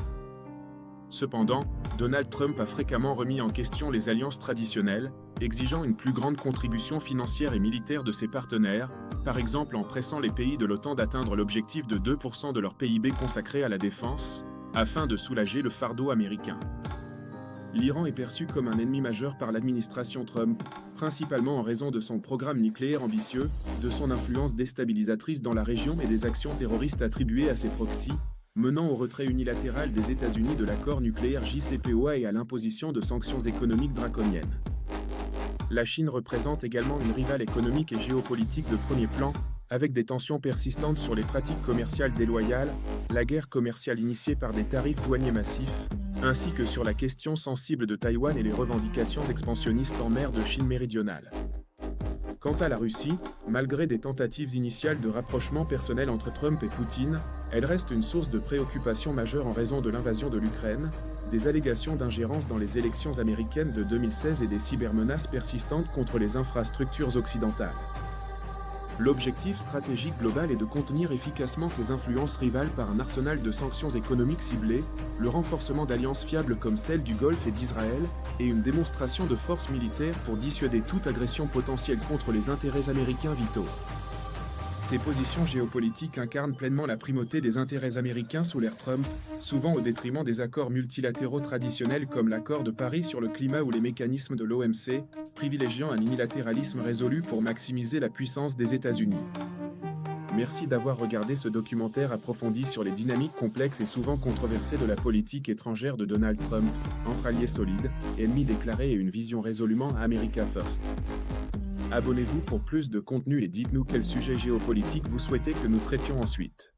Cependant, Donald Trump a fréquemment remis en question les alliances traditionnelles, exigeant une plus grande contribution financière et militaire de ses partenaires, par exemple en pressant les pays de l'OTAN d'atteindre l'objectif de 2% de leur PIB consacré à la défense, afin de soulager le fardeau américain. L'Iran est perçu comme un ennemi majeur par l'administration Trump, principalement en raison de son programme nucléaire ambitieux, de son influence déstabilisatrice dans la région et des actions terroristes attribuées à ses proxys, menant au retrait unilatéral des États-Unis de l'accord nucléaire JCPOA et à l'imposition de sanctions économiques draconiennes. La Chine représente également une rivale économique et géopolitique de premier plan, avec des tensions persistantes sur les pratiques commerciales déloyales, la guerre commerciale initiée par des tarifs douaniers massifs, ainsi que sur la question sensible de Taïwan et les revendications expansionnistes en mer de Chine méridionale. Quant à la Russie, malgré des tentatives initiales de rapprochement personnel entre Trump et Poutine, elle reste une source de préoccupation majeure en raison de l'invasion de l'Ukraine, des allégations d'ingérence dans les élections américaines de 2016 et des cybermenaces persistantes contre les infrastructures occidentales. L'objectif stratégique global est de contenir efficacement ces influences rivales par un arsenal de sanctions économiques ciblées, le renforcement d'alliances fiables comme celle du Golfe et d'Israël, et une démonstration de force militaire pour dissuader toute agression potentielle contre les intérêts américains vitaux. Ces positions géopolitiques incarnent pleinement la primauté des intérêts américains sous l'ère Trump, souvent au détriment des accords multilatéraux traditionnels comme l'accord de Paris sur le climat ou les mécanismes de l'OMC, privilégiant un unilatéralisme résolu pour maximiser la puissance des États-Unis. Merci d'avoir regardé ce documentaire approfondi sur les dynamiques complexes et souvent controversées de la politique étrangère de Donald Trump, entre alliés solides, ennemis déclarés et une vision résolument America First. Abonnez-vous pour plus de contenu et dites-nous quel sujet géopolitique vous souhaitez que nous traitions ensuite.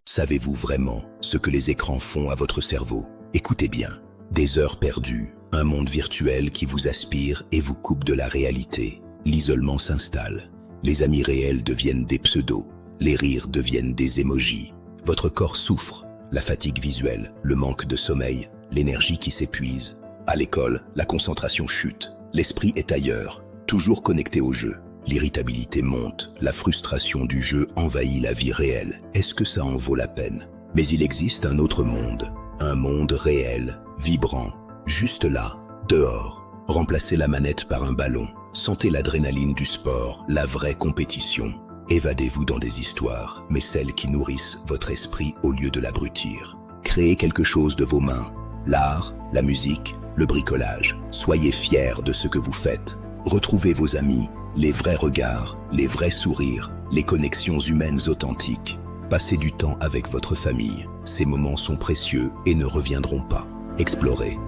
Savez-vous vraiment ce que les écrans font à votre cerveau? Écoutez bien. Des heures perdues, un monde virtuel qui vous aspire et vous coupe de la réalité. L'isolement s'installe. Les amis réels deviennent des pseudos. Les rires deviennent des émojis. Votre corps souffre. La fatigue visuelle, le manque de sommeil, l'énergie qui s'épuise. À l'école, la concentration chute. L'esprit est ailleurs. Toujours connecté au jeu. L'irritabilité monte, la frustration du jeu envahit la vie réelle. Est-ce que ça en vaut la peine? Mais il existe un autre monde. Un monde réel, vibrant, juste là, dehors. Remplacez la manette par un ballon. Sentez l'adrénaline du sport, la vraie compétition. Évadez-vous dans des histoires, mais celles qui nourrissent votre esprit au lieu de l'abrutir. Créez quelque chose de vos mains. L'art, la musique, le bricolage. Soyez fiers de ce que vous faites. Retrouvez vos amis, les vrais regards, les vrais sourires, les connexions humaines authentiques. Passez du temps avec votre famille. Ces moments sont précieux et ne reviendront pas. Explorez.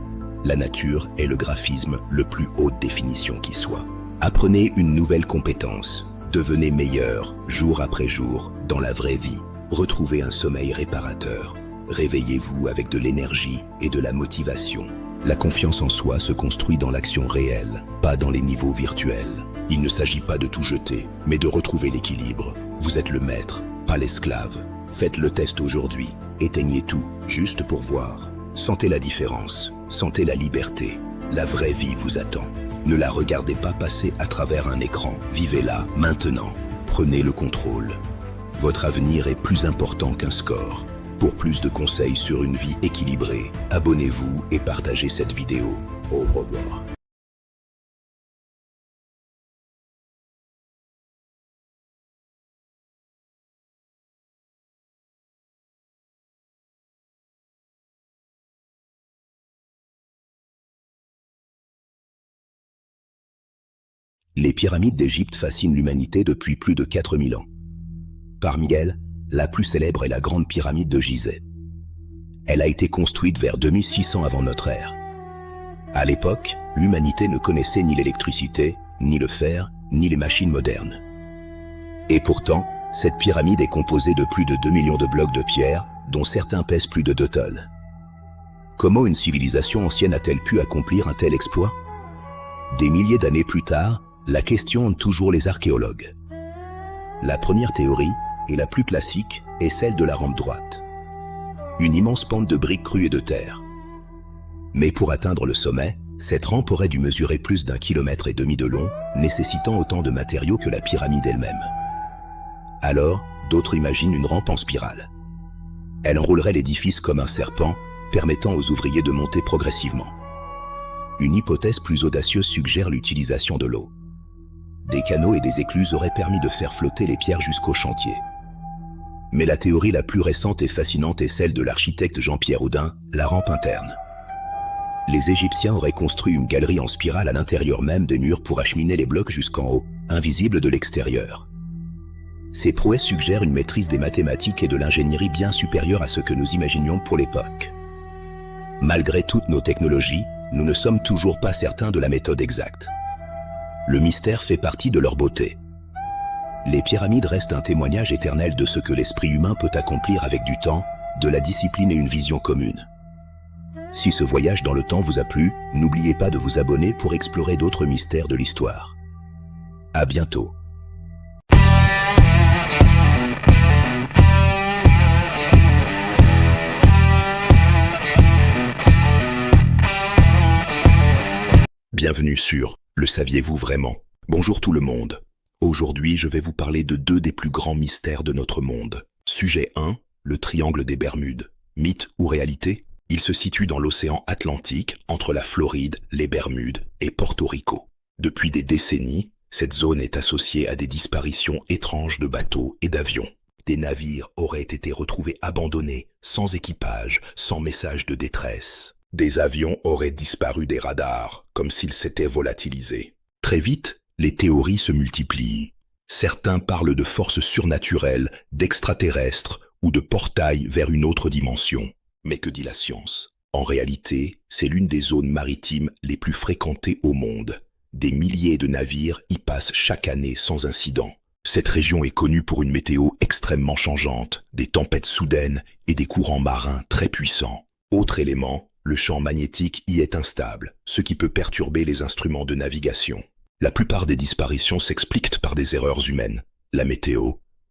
La nature est le graphisme le plus haute définition qui soit. Apprenez une nouvelle compétence. Devenez meilleur, jour après jour, dans la vraie vie. Retrouvez un sommeil réparateur. Réveillez-vous avec de l'énergie et de la motivation. La confiance en soi se construit dans l'action réelle, pas dans les niveaux virtuels. Il ne s'agit pas de tout jeter, mais de retrouver l'équilibre. Vous êtes le maître, pas l'esclave. Faites le test aujourd'hui. Éteignez tout, juste pour voir. Sentez la différence, sentez la liberté. La vraie vie vous attend. Ne la regardez pas passer à travers un écran. Vivez-la, maintenant. Prenez le contrôle. Votre avenir est plus important qu'un score. Pour plus de conseils sur une vie équilibrée, abonnez-vous et partagez cette vidéo. Au revoir. Les pyramides d'Égypte fascinent l'humanité depuis plus de 4000 ans. Parmi elles, la plus célèbre est la Grande Pyramide de Gizeh. Elle a été construite vers 2600 avant notre ère. À l'époque, l'humanité ne connaissait ni l'électricité, ni le fer, ni les machines modernes. Et pourtant, cette pyramide est composée de plus de 2 millions de blocs de pierre, dont certains pèsent plus de 2 tonnes. Comment une civilisation ancienne a-t-elle pu accomplir un tel exploit? Des milliers d'années plus tard, la question hante toujours les archéologues. La première théorie, et la plus classique, est celle de la rampe droite. Une immense pente de briques crues et de terre. Mais pour atteindre le sommet, cette rampe aurait dû mesurer plus d'1,5 km de long, nécessitant autant de matériaux que la pyramide elle-même. Alors, d'autres imaginent une rampe en spirale. Elle enroulerait l'édifice comme un serpent, permettant aux ouvriers de monter progressivement. Une hypothèse plus audacieuse suggère l'utilisation de l'eau. Des canaux et des écluses auraient permis de faire flotter les pierres jusqu'au chantier. Mais la théorie la plus récente et fascinante est celle de l'architecte Jean-Pierre Houdin, la rampe interne. Les Égyptiens auraient construit une galerie en spirale à l'intérieur même des murs pour acheminer les blocs jusqu'en haut, invisibles de l'extérieur. Ces prouesses suggèrent une maîtrise des mathématiques et de l'ingénierie bien supérieure à ce que nous imaginions pour l'époque. Malgré toutes nos technologies, nous ne sommes toujours pas certains de la méthode exacte. Le mystère fait partie de leur beauté. Les pyramides restent un témoignage éternel de ce que l'esprit humain peut accomplir avec du temps, de la discipline et une vision commune. Si ce voyage dans le temps vous a plu, n'oubliez pas de vous abonner pour explorer d'autres mystères de l'histoire. À bientôt. Bienvenue sur Le saviez-vous vraiment? Bonjour tout le monde. Aujourd'hui, je vais vous parler de 2 des plus grands mystères de notre monde. Sujet 1, le triangle des Bermudes. Mythe ou réalité? Il se situe dans l'océan Atlantique, entre la Floride, les Bermudes et Porto Rico. Depuis des décennies, cette zone est associée à des disparitions étranges de bateaux et d'avions. Des navires auraient été retrouvés abandonnés, sans équipage, sans message de détresse. Des avions auraient disparu des radars, comme s'ils s'étaient volatilisés. Très vite, les théories se multiplient. Certains parlent de forces surnaturelles, d'extraterrestres ou de portails vers une autre dimension. Mais que dit la science? En réalité, c'est l'une des zones maritimes les plus fréquentées au monde. Des milliers de navires y passent chaque année sans incident. Cette région est connue pour une météo extrêmement changeante, des tempêtes soudaines et des courants marins très puissants. Autre élément, le champ magnétique y est instable, ce qui peut perturber les instruments de navigation. La plupart des disparitions s'expliquent par des erreurs humaines, la météo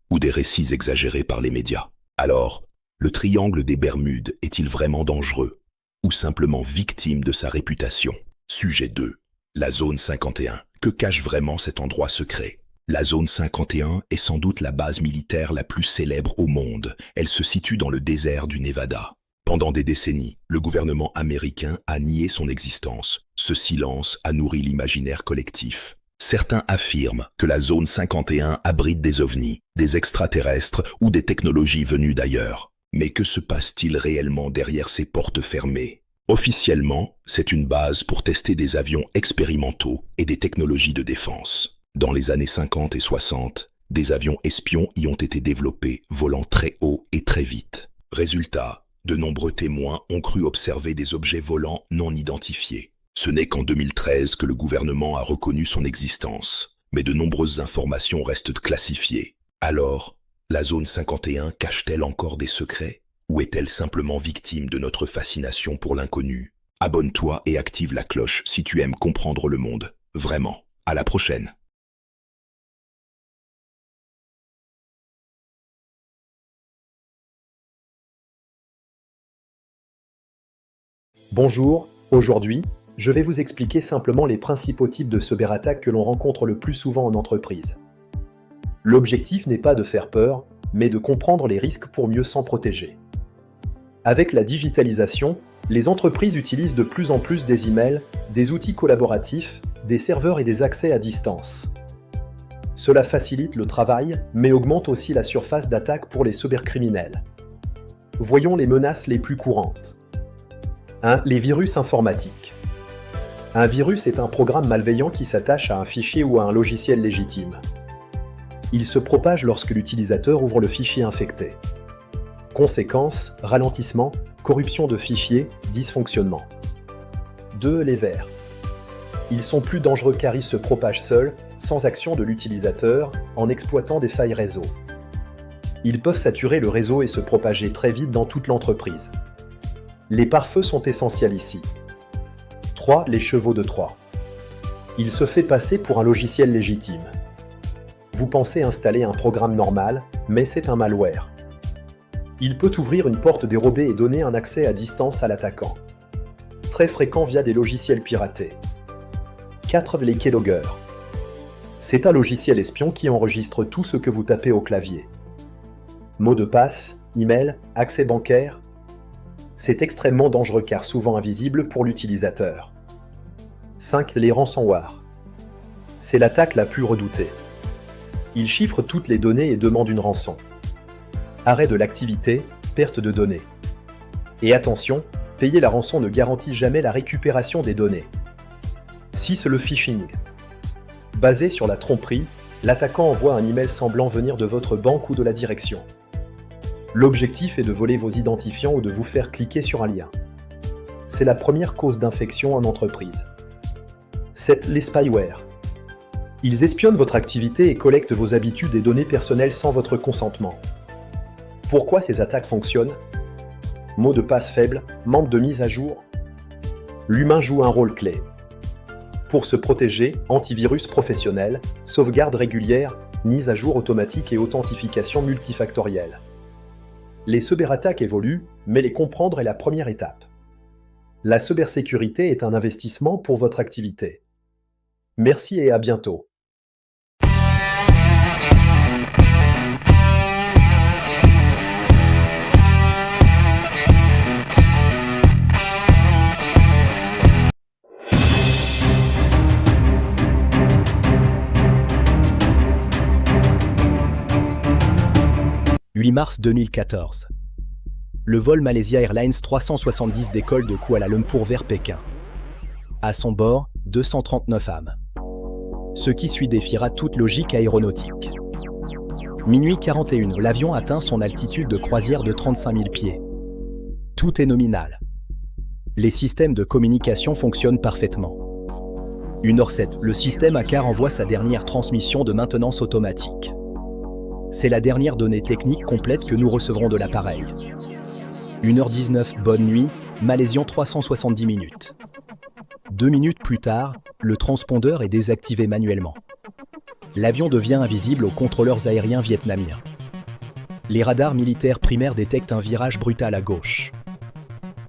ou des récits exagérés par les médias. Alors, le triangle des Bermudes est-il vraiment dangereux ou simplement victime de sa réputation? Sujet 2. La zone 51. Que cache vraiment cet endroit secret? La zone 51 est sans doute la base militaire la plus célèbre au monde. Elle se situe dans le désert du Nevada. Pendant des décennies, le gouvernement américain a nié son existence. Ce silence a nourri l'imaginaire collectif. Certains affirment que la zone 51 abrite des ovnis, des extraterrestres ou des technologies venues d'ailleurs. Mais que se passe-t-il réellement derrière ces portes fermées? Officiellement, c'est une base pour tester des avions expérimentaux et des technologies de défense. Dans les années 50 et 60, des avions espions y ont été développés, volant très haut et très vite. Résultat, de nombreux témoins ont cru observer des objets volants non identifiés. Ce n'est qu'en 2013 que le gouvernement a reconnu son existence, mais de nombreuses informations restent classifiées. Alors, la zone 51 cache-t-elle encore des secrets? Ou est-elle simplement victime de notre fascination pour l'inconnu? Abonne-toi et active la cloche si tu aimes comprendre le monde. Vraiment. À la prochaine. Bonjour, aujourd'hui, je vais vous expliquer simplement les principaux types de cyberattaques que l'on rencontre le plus souvent en entreprise. L'objectif n'est pas de faire peur, mais de comprendre les risques pour mieux s'en protéger. Avec la digitalisation, les entreprises utilisent de plus en plus des emails, des outils collaboratifs, des serveurs et des accès à distance. Cela facilite le travail, mais augmente aussi la surface d'attaque pour les cybercriminels. Voyons les menaces les plus courantes. 1. Les virus informatiques. Un virus est un programme malveillant qui s'attache à un fichier ou à un logiciel légitime. Il se propage lorsque l'utilisateur ouvre le fichier infecté. Conséquences, ralentissement, corruption de fichiers, dysfonctionnement. 2. Les vers. Ils sont plus dangereux car ils se propagent seuls, sans action de l'utilisateur, en exploitant des failles réseau. Ils peuvent saturer le réseau et se propager très vite dans toute l'entreprise. Les pare-feux sont essentiels ici. 3. Les chevaux de Troie. Il se fait passer pour un logiciel légitime. Vous pensez installer un programme normal, mais c'est un malware. Il peut ouvrir une porte dérobée et donner un accès à distance à l'attaquant. Très fréquent via des logiciels piratés. 4. Les keyloggers. C'est un logiciel espion qui enregistre tout ce que vous tapez au clavier. Mots de passe, email, accès bancaire. C'est extrêmement dangereux car souvent invisible pour l'utilisateur. 5. Les ransomware. C'est l'attaque la plus redoutée. Il chiffre toutes les données et demande une rançon. Arrêt de l'activité, perte de données. Et attention, payer la rançon ne garantit jamais la récupération des données. 6. Le phishing. Basé sur la tromperie, l'attaquant envoie un email semblant venir de votre banque ou de la direction. L'objectif est de voler vos identifiants ou de vous faire cliquer sur un lien. C'est la première cause d'infection en entreprise. 7. Les spyware. Ils espionnent votre activité et collectent vos habitudes et données personnelles sans votre consentement. Pourquoi ces attaques fonctionnent ? Mots de passe faibles, manque de mise à jour. L'humain joue un rôle clé. Pour se protéger, antivirus professionnel, sauvegarde régulière, mise à jour automatique et authentification multifactorielle. Les cyberattaques évoluent, mais les comprendre est la première étape. La cybersécurité est un investissement pour votre activité. Merci et à bientôt. « 8 mars 2014. Le vol Malaysia Airlines 370 décolle de Kuala Lumpur vers Pékin. À son bord, 239 âmes. Ce qui suit défiera toute logique aéronautique. Minuit 41, l'avion atteint son altitude de croisière de 35 000 pieds. Tout est nominal. Les systèmes de communication fonctionnent parfaitement. 1h07, le système ACAR envoie sa dernière transmission de maintenance automatique. C'est la dernière donnée technique complète que nous recevrons de l'appareil. 1h19, bonne nuit, Malaision 370 minutes. 2 minutes plus tard, le transpondeur est désactivé manuellement. L'avion devient invisible aux contrôleurs aériens vietnamiens. Les radars militaires primaires détectent un virage brutal à gauche.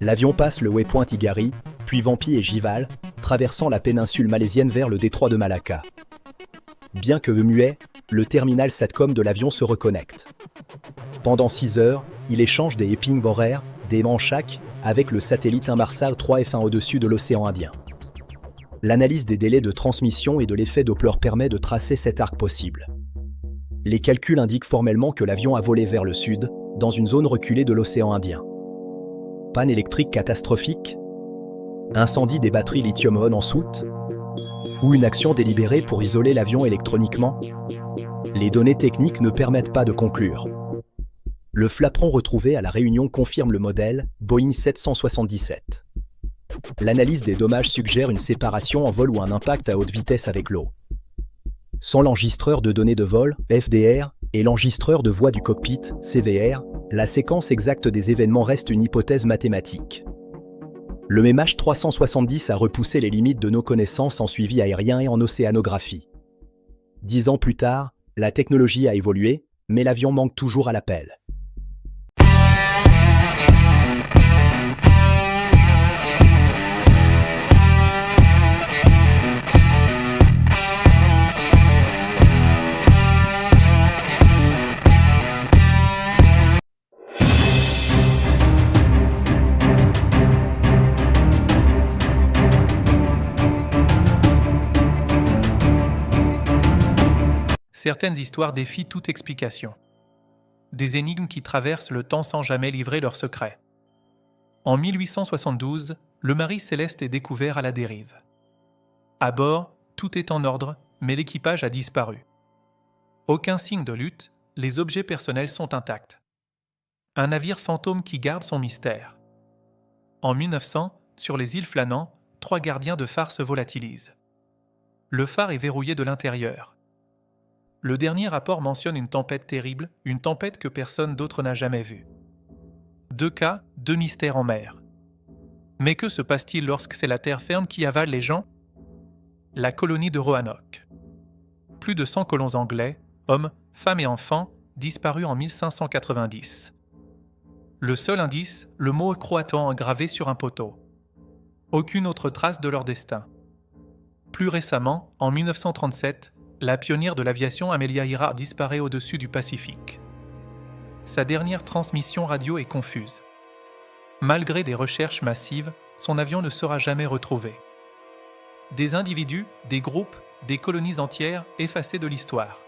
L'avion passe le waypoint Igari, puis Vampi et Gival, traversant la péninsule malaisienne vers le détroit de Malacca. Bien que muet, le terminal SATCOM de l'avion se reconnecte. Pendant 6 heures, il échange des pings horaires, des manchacs, avec le satellite Inmarsat 3 F1 au-dessus de l'océan Indien. L'analyse des délais de transmission et de l'effet Doppler permet de tracer cet arc possible. Les calculs indiquent formellement que l'avion a volé vers le sud, dans une zone reculée de l'océan Indien. Panne électrique catastrophique ? Incendie des batteries lithium-ion en soute ? Ou une action délibérée pour isoler l'avion électroniquement ? Les données techniques ne permettent pas de conclure. Le flaperon retrouvé à la Réunion confirme le modèle Boeing 777. L'analyse des dommages suggère une séparation en vol ou un impact à haute vitesse avec l'eau. Sans l'enregistreur de données de vol, FDR, et l'enregistreur de voix du cockpit, CVR, la séquence exacte des événements reste une hypothèse mathématique. Le MEMH 370 a repoussé les limites de nos connaissances en suivi aérien et en océanographie. 10 ans plus tard, la technologie a évolué, mais l'avion manque toujours à l'appel. Certaines histoires défient toute explication. Des énigmes qui traversent le temps sans jamais livrer leurs secrets. En 1872, le Marie Céleste est découvert à la dérive. À bord, tout est en ordre, mais l'équipage a disparu. Aucun signe de lutte, les objets personnels sont intacts. Un navire fantôme qui garde son mystère. En 1900, sur les îles Flannans, 3 gardiens de phare se volatilisent. Le phare est verrouillé de l'intérieur. Le dernier rapport mentionne une tempête terrible, une tempête que personne d'autre n'a jamais vue. 2 cas, 2 mystères en mer. Mais que se passe-t-il lorsque c'est la terre ferme qui avale les gens ? La colonie de Roanoke. Plus de 100 colons anglais, hommes, femmes et enfants, disparus en 1590. Le seul indice, le mot croatan gravé sur un poteau. Aucune autre trace de leur destin. Plus récemment, en 1937, la pionnière de l'aviation Amelia Earhart disparaît au-dessus du Pacifique. Sa dernière transmission radio est confuse. Malgré des recherches massives, son avion ne sera jamais retrouvé. Des individus, des groupes, des colonies entières effacées de l'histoire.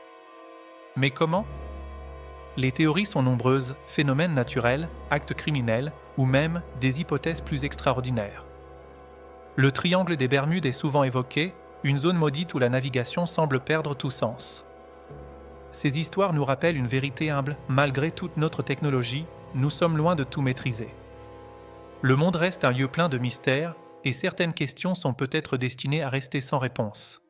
Mais comment ? Les théories sont nombreuses, phénomènes naturels, actes criminels ou même des hypothèses plus extraordinaires. Le triangle des Bermudes est souvent évoqué, une zone maudite où la navigation semble perdre tout sens. Ces histoires nous rappellent une vérité humble, malgré toute notre technologie, nous sommes loin de tout maîtriser. Le monde reste un lieu plein de mystères et certaines questions sont peut-être destinées à rester sans réponse.